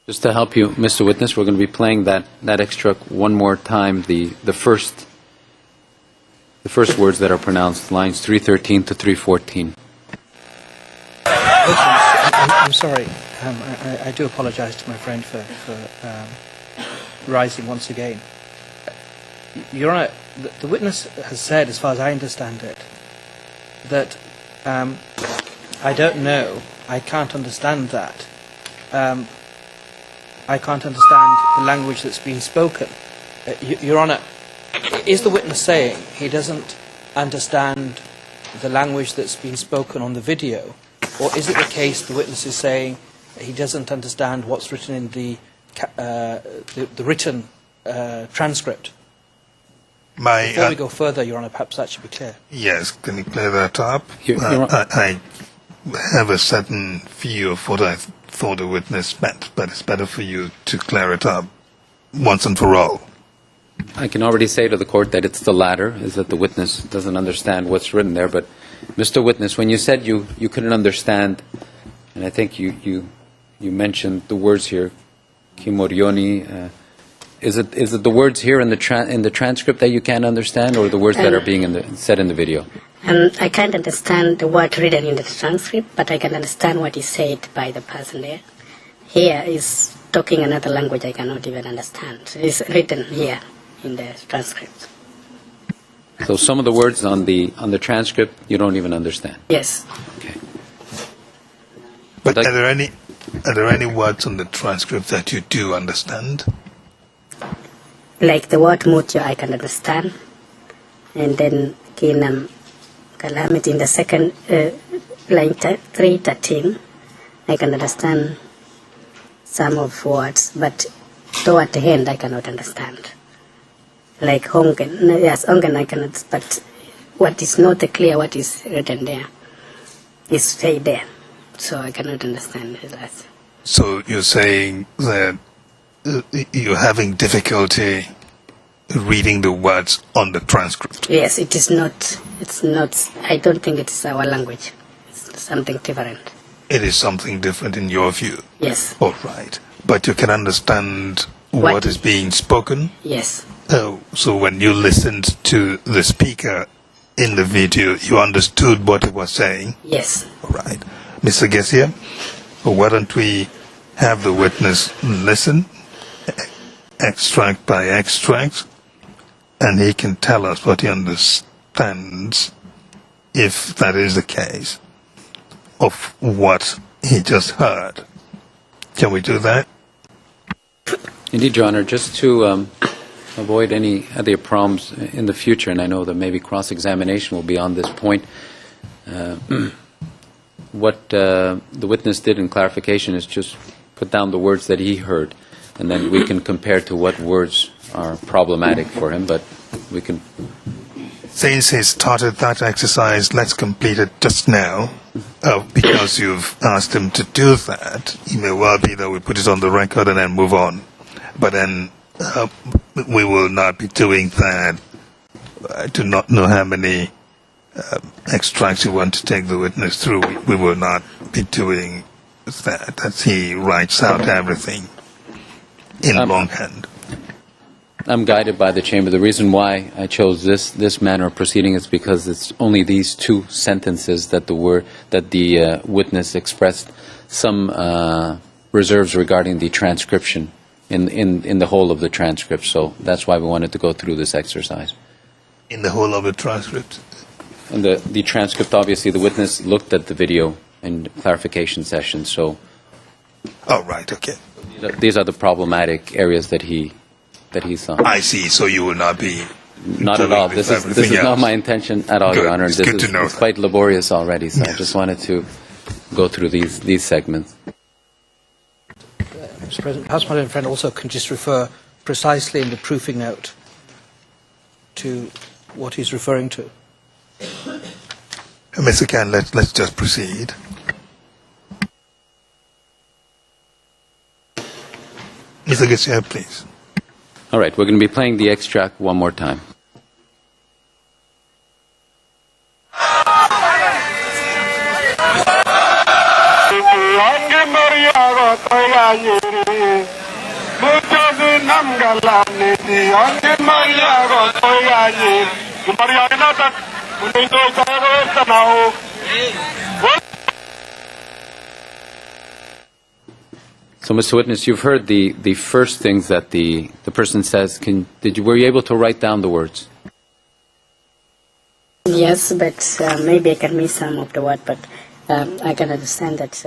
Just to help you, Mr. Witness, we're going to be playing that extract one more time. The first words that are pronounced, lines 313 to 314. I'm sorry. I do apologize to my friend for rising once again. Your Honor, the witness has said, as far as I understand it, that I don't know, I can't understand that. I can't understand the language that's been spoken. Your Honour, is the witness saying he doesn't understand the language that's been spoken on the video, or is it the case the witness is saying he doesn't understand what's written in the written transcript? Before we go further, Your Honour, perhaps that should be clear. Yes, can you clear that up? I have a certain view of what I thought the witness meant, but it's better for you to clear it up once and for all. I can already say to the court that it's the latter, is that the witness doesn't understand what's written there. But, Mr. Witness, when you said you couldn't understand, and I think you mentioned the words here, Kimorioni, is it the words here in the transcript that you can't understand, or the words that are being said in the video? I can't understand the word written in the transcript, but I can understand what is said by the person there. Here is talking another language I cannot even understand. It's written here in the transcript. So some of the words on the transcript you don't even understand? Yes. Okay. But are there any words on the transcript that you do understand? Like the word mucho I can understand, and then kinam calamity in the second line 313 I can understand some of words, but toward the end I cannot understand. Like hongen, yes, hongen I cannot, but what is not clear, what is written there, is said there, so I cannot understand that. So you're saying that you're having difficulty reading the words on the transcript? Yes, it's not, I don't think it's our language. It's something different. It is something different in your view? Yes. All right. But you can understand what is being spoken? Yes. Oh, so when you listened to the speaker in the video, you understood what he was saying? Yes. All right. Mr. Gesia, why don't we have the witness listen, extract by extract, and he can tell us what he understands, if that is the case, of what he just heard. Can we do that? Indeed, Your Honor, just to avoid any other problems in the future, and I know that maybe cross-examination will be on this point, what the witness did in clarification is just put down the words that he heard, and then we can compare to what words are problematic for him, but we can... Since he started that exercise, let's complete it just now. Because you've asked him to do that, it may well be that we put it on the record and then move on. But then we will not be doing that. I do not know how many extracts you want to take the witness through. We will not be doing that he writes out everything in longhand? I'm guided by the Chamber. The reason why I chose this manner of proceeding is because it's only these two sentences that the witness expressed some reserves regarding the transcription in the whole of the transcript. So that's why we wanted to go through this exercise. In the whole of the transcript? And the transcript, obviously, the witness looked at the video in clarification session. So. Oh, right. Okay. These are the problematic areas that he saw. I see. So you will not be. Not at all. This is not my intention at all, Good. Your Honor. It's This good to know is quite laborious already, so Yes. I just wanted to go through these segments. Mr. President, perhaps my friend also can just refer precisely in the proofing note to what he's referring to. Mr. Khan, let's just proceed. Mr. Garcia, please. All right, we're going to be playing the extract one more time. So, Mr. Witness, you've heard the first things that the person says. Were you able to write down the words? Yes, but maybe I can miss some of the word, but I can understand that,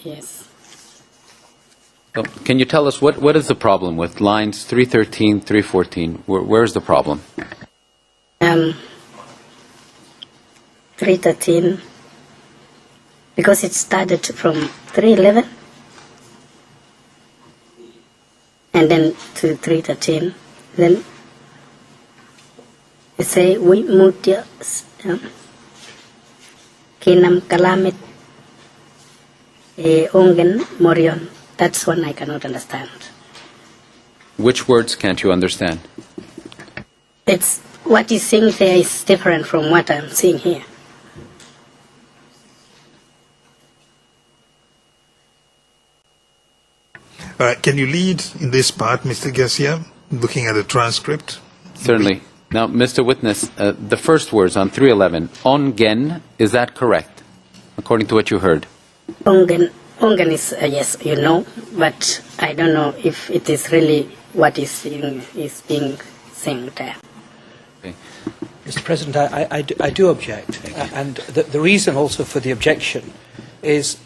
yes. So can you tell us what is the problem with lines 313, 314? Where's the problem? 313, because it started from 311 and then to 313. Then it say we mutya kinam kalamit ongen morion. That's one I cannot understand. Which words can't you understand? It's what he's saying there is different from what I'm seeing here. Can you lead in this part, Mr. Garcia, looking at the transcript? Certainly. Now, Mr. Witness, the first words on 311, ongen, is that correct, according to what you heard? Ongen is, yes, you know, but I don't know if it is really what is being sung there. Okay. Mr. President, I do object, and the reason also for the objection is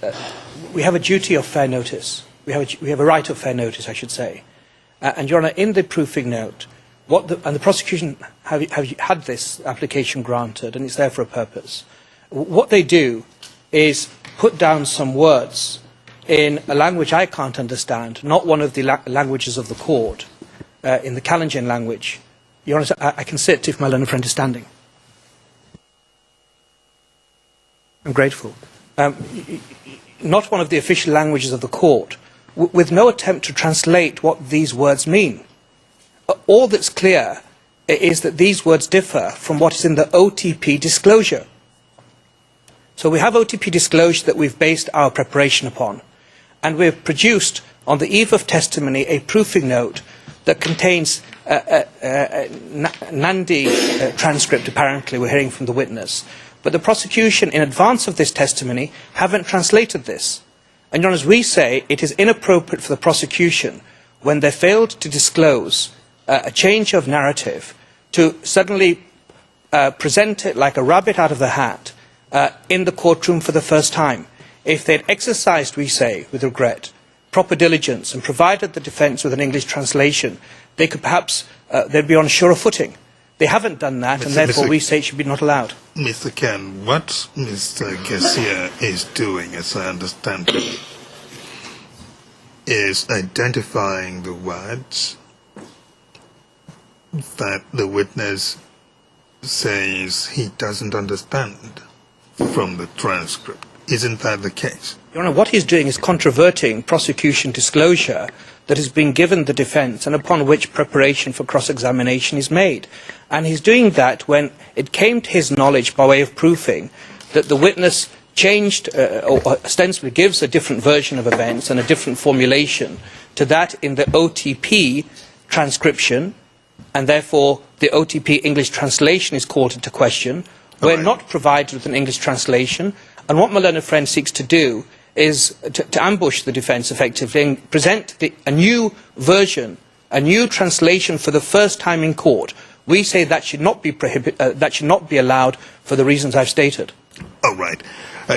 we have a duty of fair notice. We have a right of fair notice, I should say. And, Your Honour, in the proofing note, and the prosecution have had this application granted, and it's there for a purpose. What they do is put down some words in a language I can't understand, not one of the languages of the court, in the Kalenjin language. Your Honour, I can sit if my learned friend is standing. I'm grateful. Not one of the official languages of the court, with no attempt to translate what these words mean. All that's clear is that these words differ from what is in the OTP disclosure. So we have OTP disclosure that we've based our preparation upon, and we've produced, on the eve of testimony, a proofing note that contains Nandi transcript, apparently, we're hearing from the witness. But the prosecution, in advance of this testimony, haven't translated this. And, Your Honour, as we say, it is inappropriate for the prosecution, when they failed to disclose a change of narrative, to suddenly present it like a rabbit out of the hat in the courtroom for the first time. If they had exercised, we say, with regret, proper diligence and provided the defence with an English translation, they could perhaps they'd be on surer footing. They haven't done that, and therefore we say it should be not allowed. Mr. Ken, what Mr. Garcia is doing, as I understand it, is identifying the words that the witness says he doesn't understand from the transcript. Isn't that the case? Your Honour, what he's doing is controverting prosecution disclosure that has been given the defence and upon which preparation for cross-examination is made. And he's doing that when it came to his knowledge by way of proofing that the witness changed or ostensibly gives a different version of events and a different formulation to that in the OTP transcription, and therefore the OTP English translation is called into question. We're not provided with an English translation, and what my learned friend seeks to do is to ambush the defence effectively and present a new version, a new translation for the first time in court. We say that should not be that should not be allowed for the reasons I've stated. All right.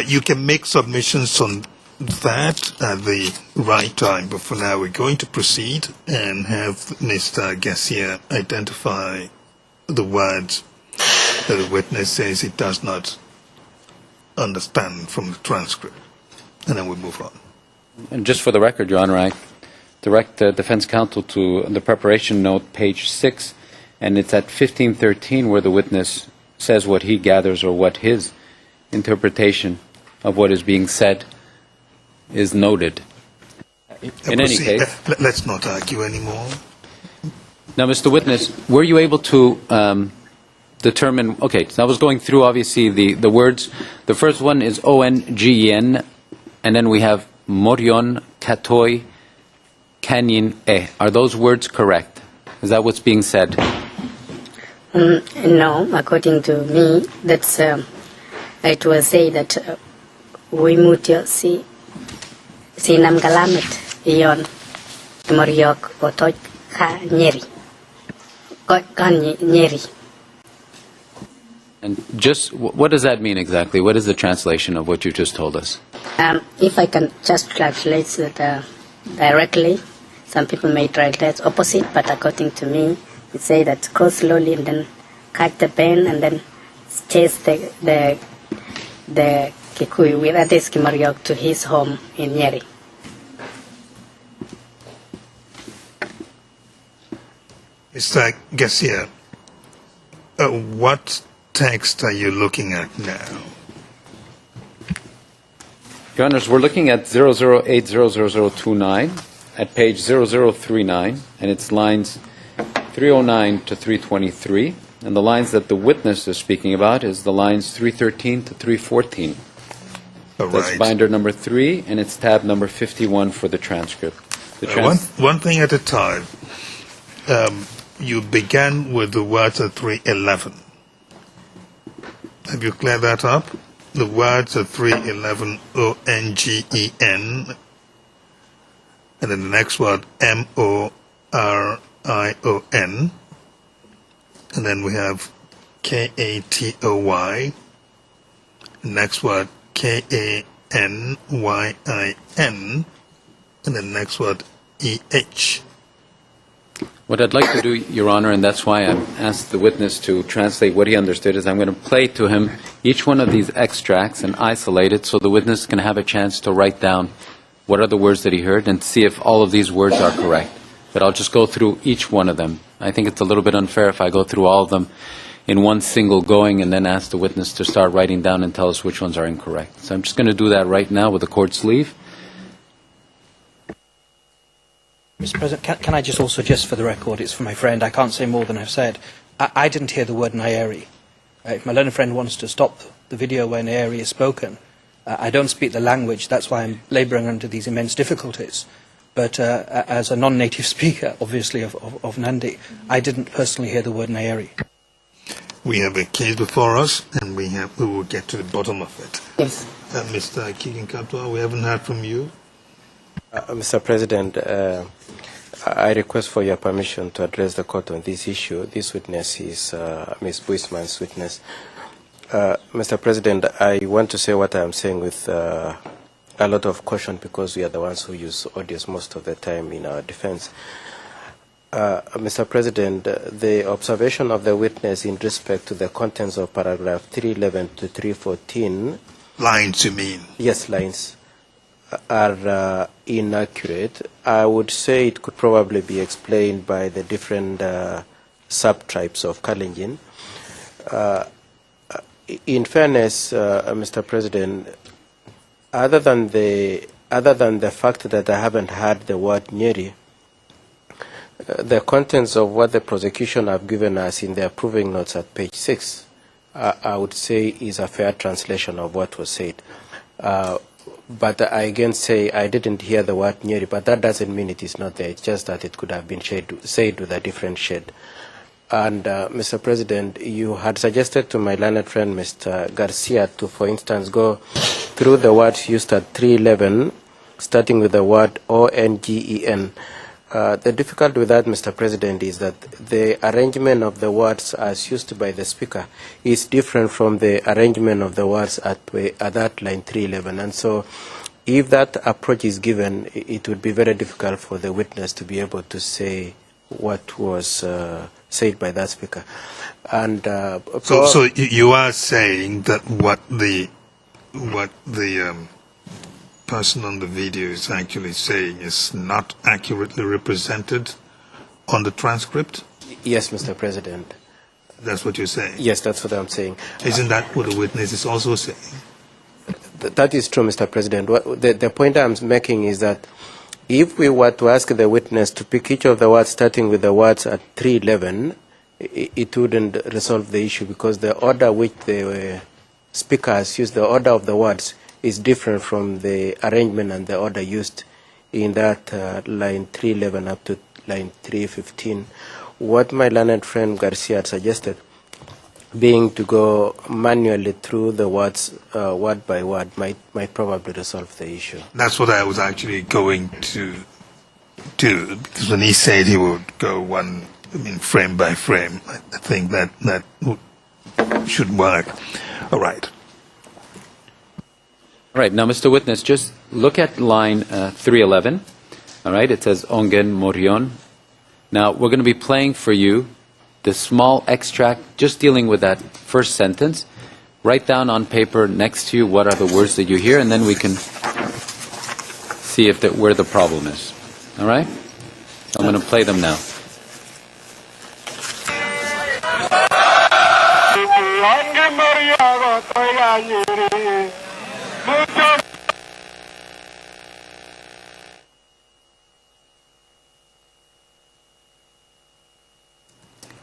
You can make submissions on that at the right time, but for now we're going to proceed and have Mr. Garcia identify the words that the witness says he does not understand from the transcript, and then we'll move on. And just for the record, Your Honor, I direct the defense counsel to the preparation note, page 6, and it's at 1513 where the witness says what he gathers or what his interpretation of what is being said is noted. In any case, let's not argue anymore. now, Mr. Witness, were you able to determine? Okay, so I was going through obviously the words. The first one is ONGEN, and then we have Morion, Katoy, Canyon, E. Are those words correct? Is that what's being said? No, according to me, that's it will say that we mutio si namgalamit iyon moriok otoj ka nyeri nyeri. And just what does that mean exactly? What is the translation of what you just told us? If I can just translate it directly, some people may translate opposite, but according to me, it say that go slowly and then catch the pen and then chase the Kikuyu with Ades Kimoriok to his home in Nyeri. Mr. Garcia, what text are you looking at now? Your Honors, we're looking at 0080029 at page 0039, and it's lines 309 to 323. And the lines that the witness is speaking about is the lines 313 to 314. All That's right. binder number 3, and it's tab number 51 for the transcript. One thing at a time. You began with the words of 311. Have you cleared that up? The words of 311, ONGEN, and then the next word, MORION, and then we have KATOY, next word, KANYIN, and the next word, EH. What I'd like to do, Your Honor, and that's why I asked the witness to translate what he understood, is I'm going to play to him each one of these extracts and isolate it so the witness can have a chance to write down what are the words that he heard and see if all of these words are correct. But I'll just go through each one of them. I think it's a little bit unfair if I go through all of them in one single going and then ask the witness to start writing down and tell us which ones are incorrect. So I'm just going to do that right now with the court's leave. Mr. President, can I just also, just for the record, it's for my friend, I can't say more than I've said. I didn't hear the word Nyeri. If my learned friend wants to stop the video where Nyeri is spoken, I don't speak the language, that's why I'm labouring under these immense difficulties. But as a non-native speaker, obviously, of Nandi, I didn't personally hear the word Nyeri. We have a case before us, and we will get to the bottom of it. Yes. Mr. Kikin-Katwa, we haven't heard from you. Mr. President, I request for your permission to address the court on this issue. This witness is Ms. Buisman's witness. Mr. President, I want to say what I am saying with a lot of caution because we are the ones who use audios most of the time in our defense. Mr. President, the observation of the witness in respect to the contents of paragraph 311 to 314... Lines, you mean? Yes, lines. Are inaccurate. I would say it could probably be explained by the different subtypes of Kalenjin. In fairness, Mr. President, other than the fact that I haven't heard the word Nyeri, the contents of what the prosecution have given us in their proving notes at page 6, I would say is a fair translation of what was said. But I again say I didn't hear the word Nyeri, but that doesn't mean it is not there. It's just that it could have been said with a different shade. And Mr. President, you had suggested to my learned friend, Mr. Garcia, to, for instance, go through the words used at 311, starting with the word ONGEN. The difficulty with that, Mr. President, is that the arrangement of the words as used by the Speaker is different from the arrangement of the words at that line 311. And so if that approach is given, it would be very difficult for the witness to be able to say what was said by that Speaker. And so you are saying that what the person on the video is actually saying is not accurately represented on the transcript? Yes, Mr. President. That's what you're saying? Yes, that's what I'm saying. Isn't that what the witness is also saying? That is true, Mr. President. The point I'm making is that if we were to ask the witness to pick each of the words starting with the words at 311, it wouldn't resolve the issue, because the order which the Speaker has used, the order of the words, is different from the arrangement and the order used in that line 311 up to line 315. What my learned friend Garcia had suggested, being to go manually through the words word by word, might probably resolve the issue. That's what I was actually going to do, because when he said he would go frame by frame, I think that should work. All right. All right, now, Mr. Witness, just look at line 311. All right, it says Ongen Morion. Now, we're going to be playing for you the small extract, just dealing with that first sentence. Write down on paper next to you what are the words that you hear, and then we can see if where the problem is. All right? So I'm going to play them now.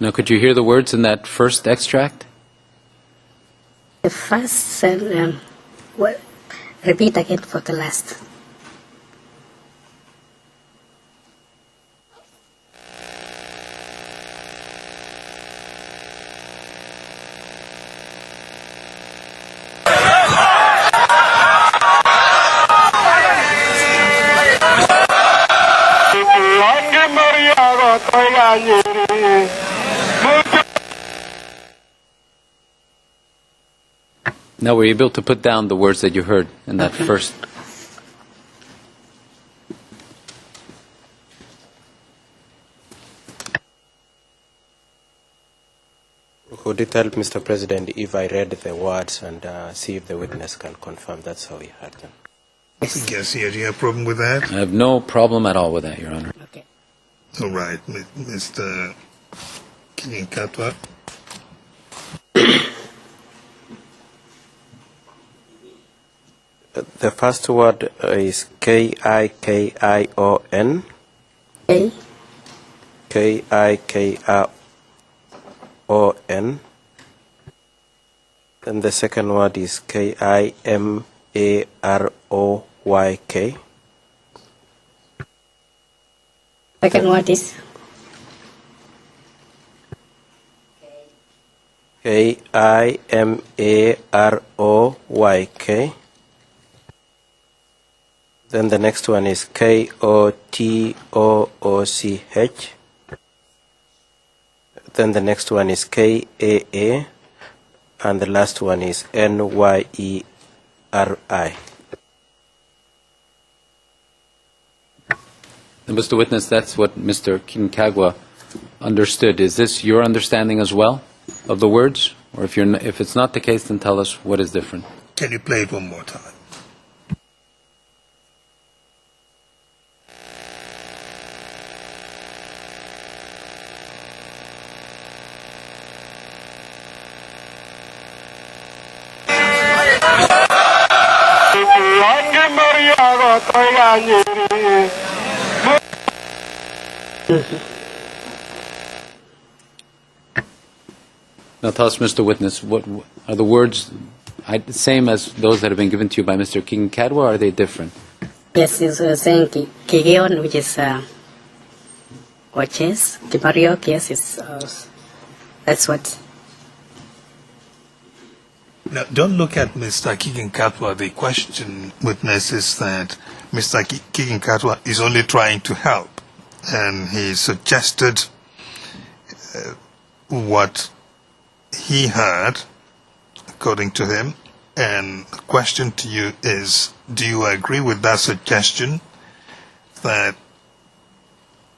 Now, could you hear the words in that first extract? The first, repeat again for the last. Now, were you able to put down the words that you heard in that first? Would it help, Mr. President, if I read the words and see if the witness can confirm that's how he heard them? I guess do you have a problem with that? I have no problem at all with that, Your Honor. Okay. All right, Mr. KenyaMOJA. The first word is K-I-K-I-O-N. A. K-I-K-I-O-N. And the second word is K-I-M-A-R-O-Y-K. Second word is K-I-M-A-R-O-Y-K. Then the next one is K-O-T-O-O-C-H. Then the next one is K-A-A. And the last one is N-Y-E-R-I. Mr. Witness, that's what Mr. KenyaMOJA understood. Is this your understanding as well of the words? Or if it's not the case, then tell us what is different. Can you play it one more time? Now tell us, Mr. Witness, what are the words Same as those that have been given to you by Mr. Kigenkatwa, or are they different? Yes, he's saying Kigeon, which is watches. Kimariok, yes, that's what. Now, don't look at Mr. Kigenkatwa. The question, witness, is that Mr. Kigenkatwa is only trying to help, and he suggested what he heard, according to him. And the question to you is, do you agree with that suggestion that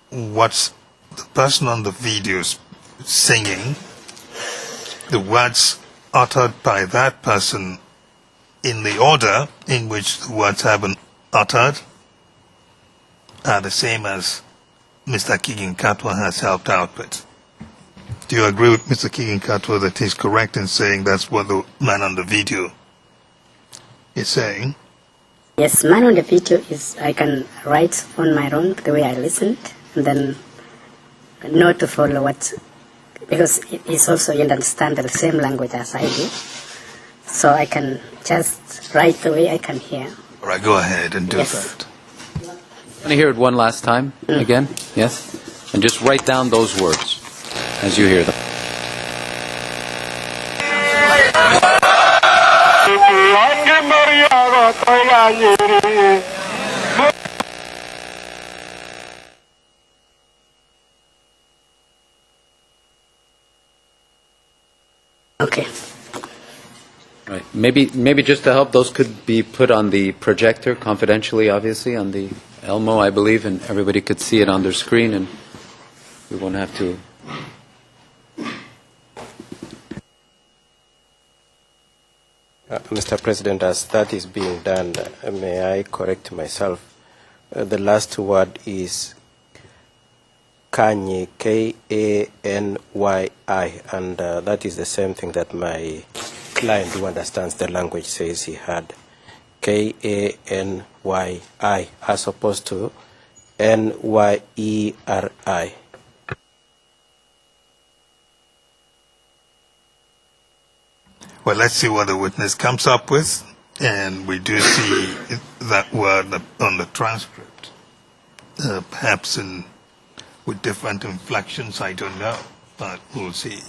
what the person on the video is singing, the words uttered by that person in the order in which the words have been uttered are the same as Mr. Kigenkatwa has helped out with? Do you agree with Mr. Kigenkatwa that he's correct in saying that's what the man on the video is saying? Yes, man on the video is, I can write on my own the way I listened, and then know to follow what, because it's also, you understand the same language as I do, so I can just write the way I can hear. All right, go ahead and do Yes. that. Can I hear it one last time again? Yes? And just write down those words as you hear them. Okay. Right. Maybe just to help, those could be put on the projector confidentially, obviously, on the Elmo, I believe, and everybody could see it on their screen, and we won't have to. Mr. President, as that is being done, may I correct myself? The last word is Kanye, K-A-N-Y-I, and that is the same thing that my client who understands the language says he had. K-A-N-Y-I, as opposed to N-Y-E-R-I. Well, let's see what the witness comes up with, and we do see that word on the transcript. Perhaps with different inflections, I don't know, but we'll see.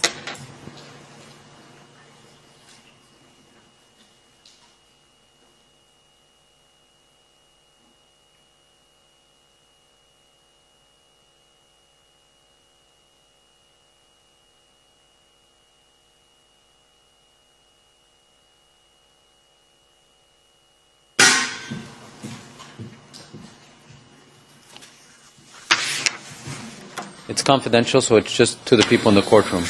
It's confidential, so it's just to the people in the courtroom.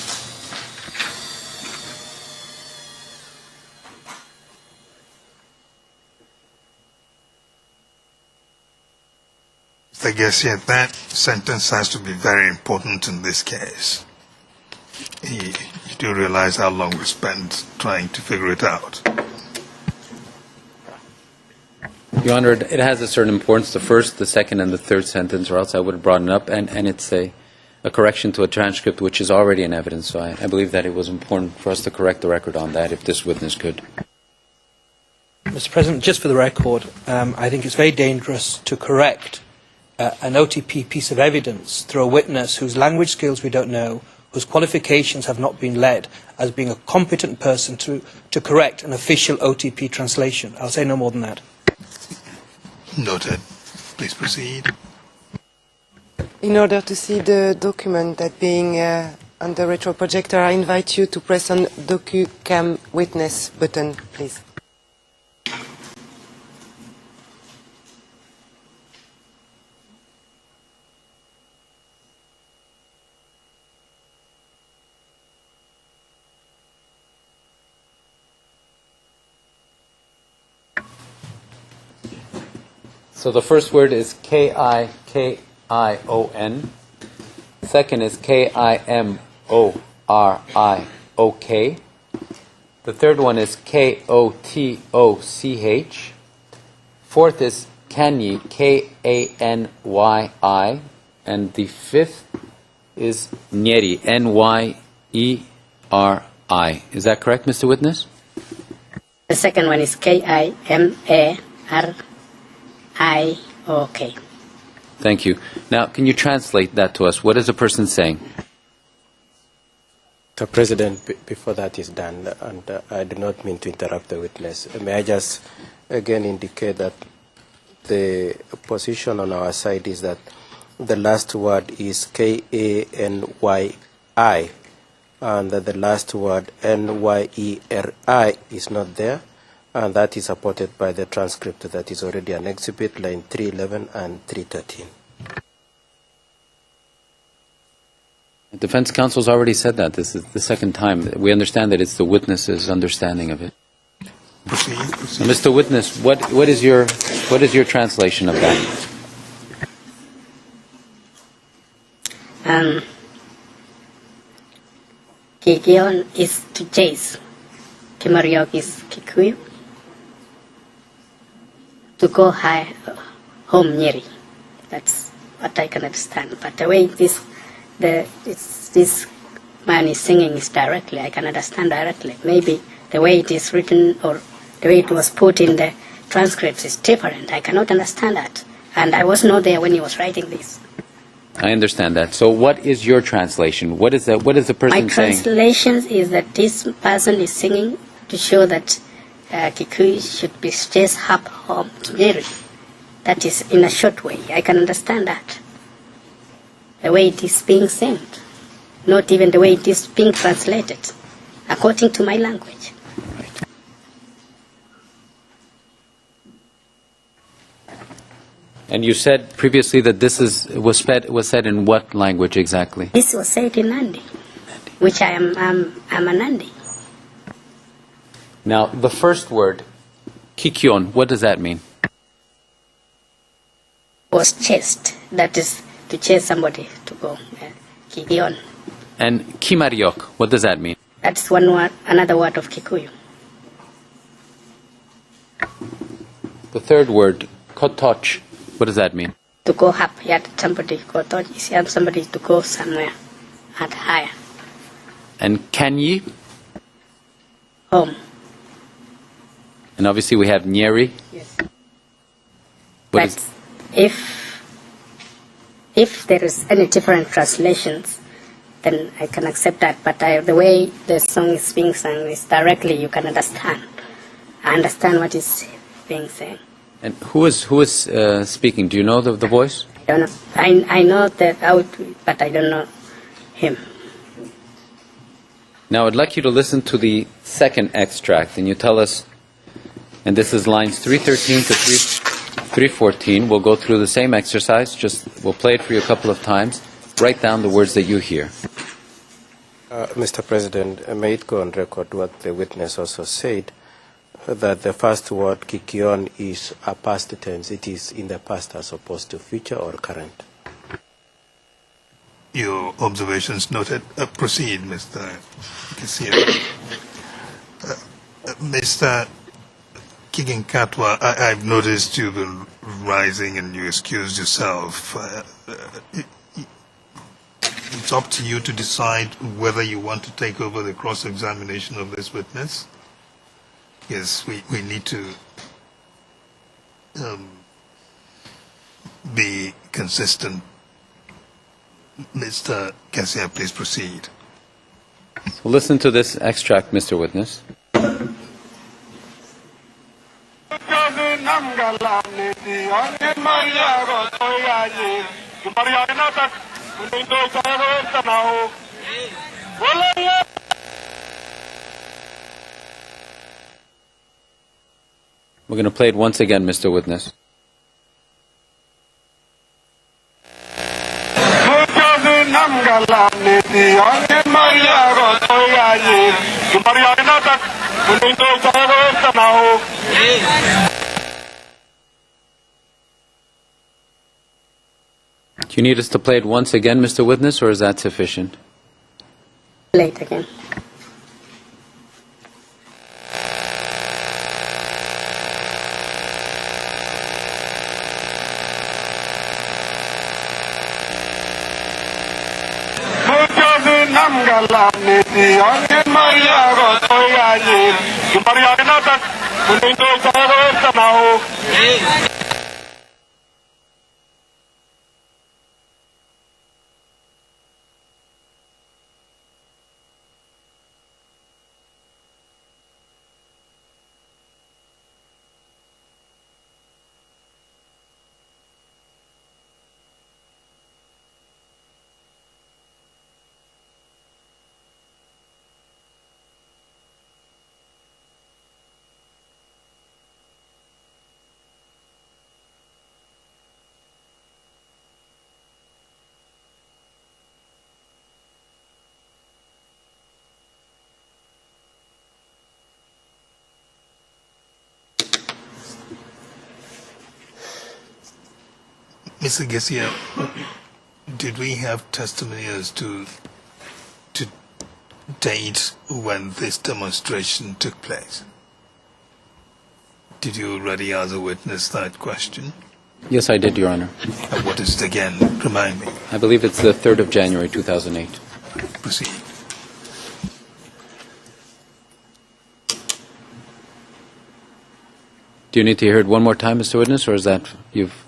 I guess, yeah, that sentence has to be very important in this case. You do realize how long we spent trying to figure it out. Your Honor, it has a certain importance, the first, the second, and the third sentence, or else I would have brought it up, and it's a correction to a transcript which is already in evidence, so I believe that it was important for us to correct the record on that, if this witness could. Mr. President, just for the record, I think it's very dangerous to correct an OTP piece of evidence through a witness whose language skills we don't know, whose qualifications have not been led as being a competent person to correct an official OTP translation. I'll say no more than that. Noted. Please proceed. In order to see the document that being on the retroprojector, I invite you to press on DocuCam Witness button, please. So the first word is K-I-K-I-O-N. Second is K-I-M-O-R-I-O-K. The third one is K-O-T-O-C-H. Fourth is Kanyi, K-A-N-Y-I. And the fifth is Nyeri, N-Y-E-R-I. Is that correct, Mr. Witness? second one is KIMARIOK. Thank you. Now, can you translate that to us? What is the person saying? Mr. President, before that is done, and I do not mean to interrupt the witness, may I just again indicate that the position on our side is that the last word is KANYI, and that the last word NYERI is not there, and that is supported by the transcript that is already an exhibit, line 311 and 313. The defense counsel has already said that. This is the second time. We understand that it's the witness's understanding of it. Proceed. Mr. Witness, what is your translation of that? Kikion is to chase. Kimariok is Kikuyu. To go home Nyeri. That's what I can understand. But the way this man is singing is directly, I can understand directly. Maybe the way it is written or the way it was put in the transcripts is different. I cannot understand that. And I was not there when he was writing this. I understand that. So what is your translation? What is the person saying? My translation is that this person is singing to show that Kikuyu should be chased up home to Nyeri. That is in a short way. I can understand that. The way it is being sung, not even the way it is being translated, according to my language. Right. And you said previously that this was said in what language exactly? This was said in Nandi, which I'm a Nandi. Now, the first word, Kikyon, what does that mean? Was chased. That is to chase somebody to go. Kikion. And Kimariok, what does that mean? That's one word, another word of Kikuyu. The third word, Kotoch, what does that mean? To go up, yet somebody Kotoch is somebody to go somewhere at higher. And Kanyi, Home. and obviously we have Nyeri. Yes. What But if there is any different translations, then I can accept that. But the way the song is being sung is directly, you can understand. I understand what is being said. And who is speaking? Do you know the voice? I don't know. I know that out, but I don't know him. Now I'd like you to listen to the second extract, and you tell us, and this is lines 313 to 314. We'll go through the same exercise, we'll play it for you a couple of times. Write down the words that you hear. Mr. President, may it go on record what the witness also said, that the first word, Kikion, is a past tense. It is in the past as opposed to future or current. Your observations noted. Proceed, Mr. Kisir. Mr. Kiginkatwa, I've noticed you've been rising and you excused yourself. It's up to you to decide whether you want to take over the cross-examination of this witness. Yes, we need to be consistent. Mr. Kasia, please proceed. So listen to this extract, Mr. Witness. We're going to play it once again, Mr. Witness. Do you need us to play it once again, Mr. Witness, or is that sufficient? Play it again. Mr. Garcia, did we have testimony as to date when this demonstration took place? Did you already ask a witness that question? Yes, I did, Your Honor. And what is it again? Remind me. I believe it's the 3rd of January, 2008. Proceed. Do you need to hear it one more time, Mr. Witness, or is that you've...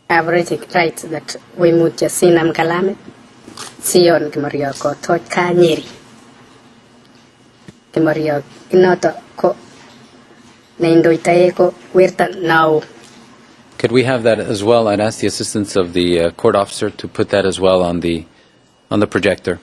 Average right that we would just see Nam Kalame, Sion Kimorioko, Toka Nyeri. Kimoriok, Inoto, Ko, Naindo Itaeko, Wirta now. Could we have that as well? I'd ask the assistance of the court officer to put that as well on the projector.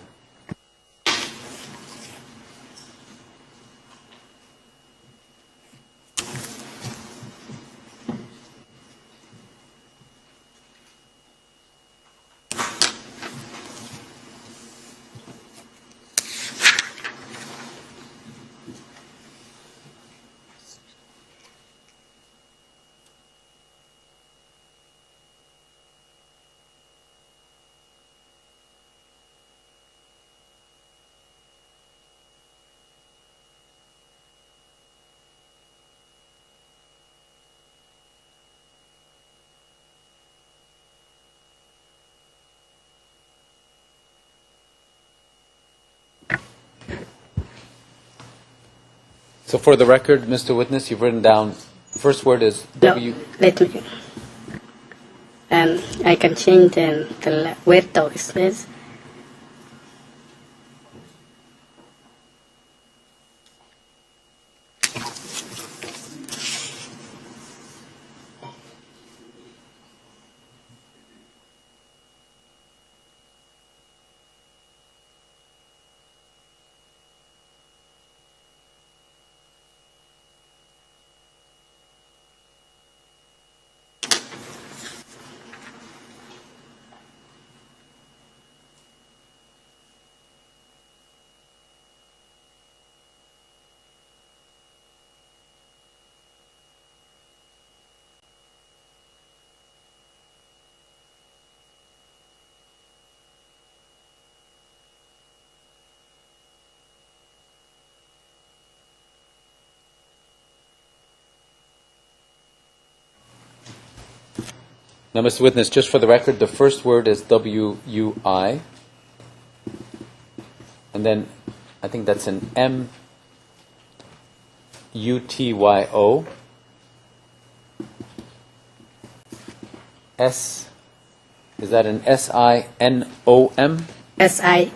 So for the record, Mr. Witness, you've written down, first word is W. No, let me. I can change the word to says. Now, Mr. Witness, just for the record, the first word is W-U-I. And then I think that's an M-U-T-Y-O. S, is that an S-I-N-O-M? S-I-N-A-M.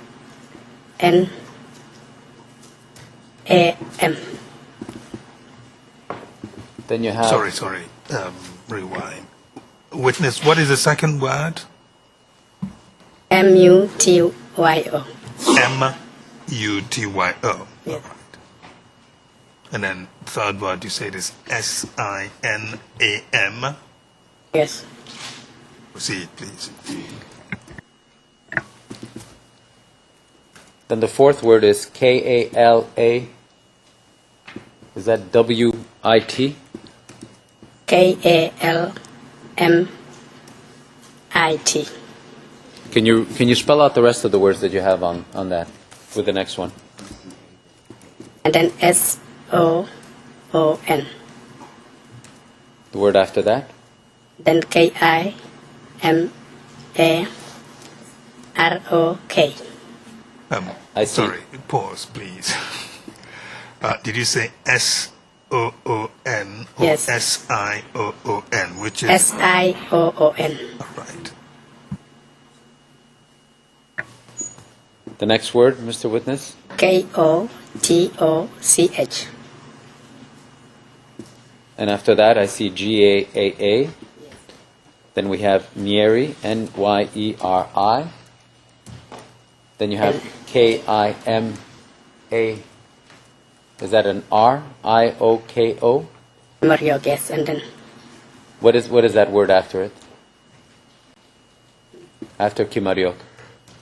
Then you have... Sorry. Rewind. Witness, what is the second word? M-U-T-Y-O. M-U-T-Y-O. Yeah. All right. And then third word you said is S-I-N-A-M. Yes. Proceed, please. Then the fourth word is K-A-L-A. Is that W-I-T? K-A-L-M-I-T. Can you spell out the rest of the words that you have on that with the next one? And then S-O-O-N. The word after that? Then K-I-M-A-R-O-K. I see. Sorry, pause, please. Did you say S-O-O-N or Yes. S-I-O-O-N? Which is... S-I-O-O-N. All right. The next word, Mr. Witness? K-O-T-O-C-H. And after that, I see G-A-A-A. Then we have Nyeri, N-Y-E-R-I. Then you have K-I-M-A. Is that an R? I-O-K-O? Mariok, yes, and then What is that word after it? After Kimariok.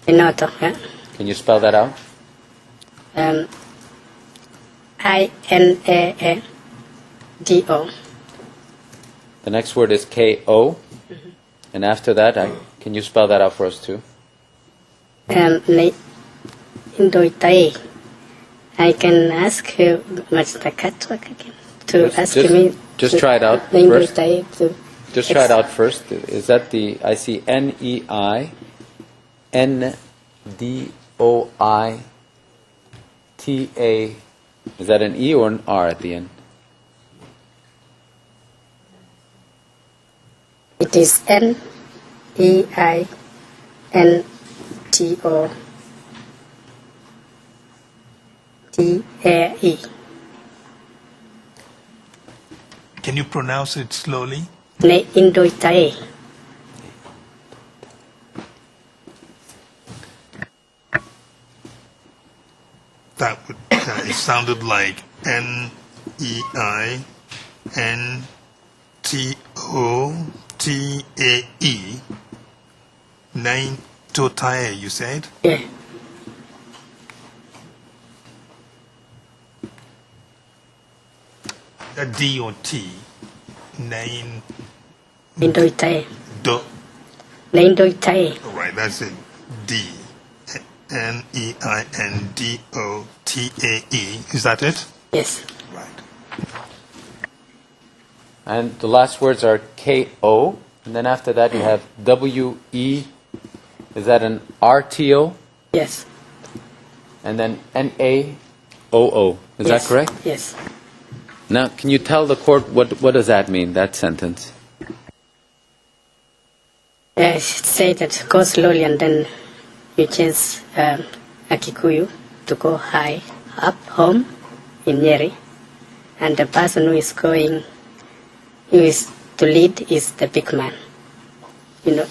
Inoto, yeah? Can you spell that out? I-N-A-A-D-O. The next word is K-O. And after that, can you spell that out for us too? Indoitai. I can ask you Mr. Katwak again to ask me. Just try it out first. Indoitai to Just try it out first. Is that I see N-E-I-N-D-O-I-T-A. Is that an E or an R at the end? It is N-E-I-N-T-O-T-A-E. Can you pronounce it slowly? Ne Indoitai. It sounded like N-E-I-N-T-O-T-A-E. Nine Totae, you said? Yeah. A D or T? Nine Indoitai. Do. Ne Indoitai. All right, that's it. D. N-E-I-N-D-O-T-A-E. Is that it? Yes. Right. And the last words are K-O. And then after that, you have W-E. Is that an R-T-O? Yes. And then N-A-O-O. Is that correct? Yes. Now, can you tell the court what does that mean, that sentence? I should say that go slowly and then you change a Kikuyu to go high, up, home in Nyeri. And the person who is to lead is the big man. You know.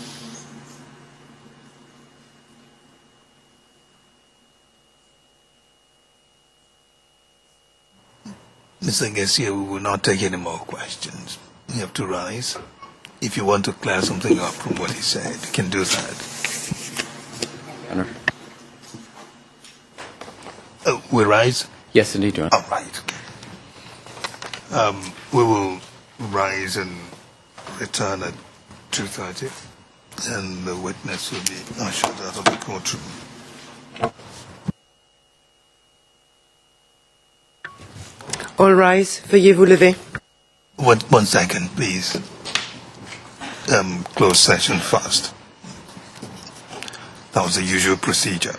Mr. Garcia, we will not take any more questions. You have to rise. If you want to clear something up from what he said, you can do that. Honor. We rise? Yes, indeed, Your Honor. All right. We will rise and return at 2:30, and the witness will be ushered out of the courtroom. All rise. Veuillez vous lever. One second, please. Close session first. That was the usual procedure.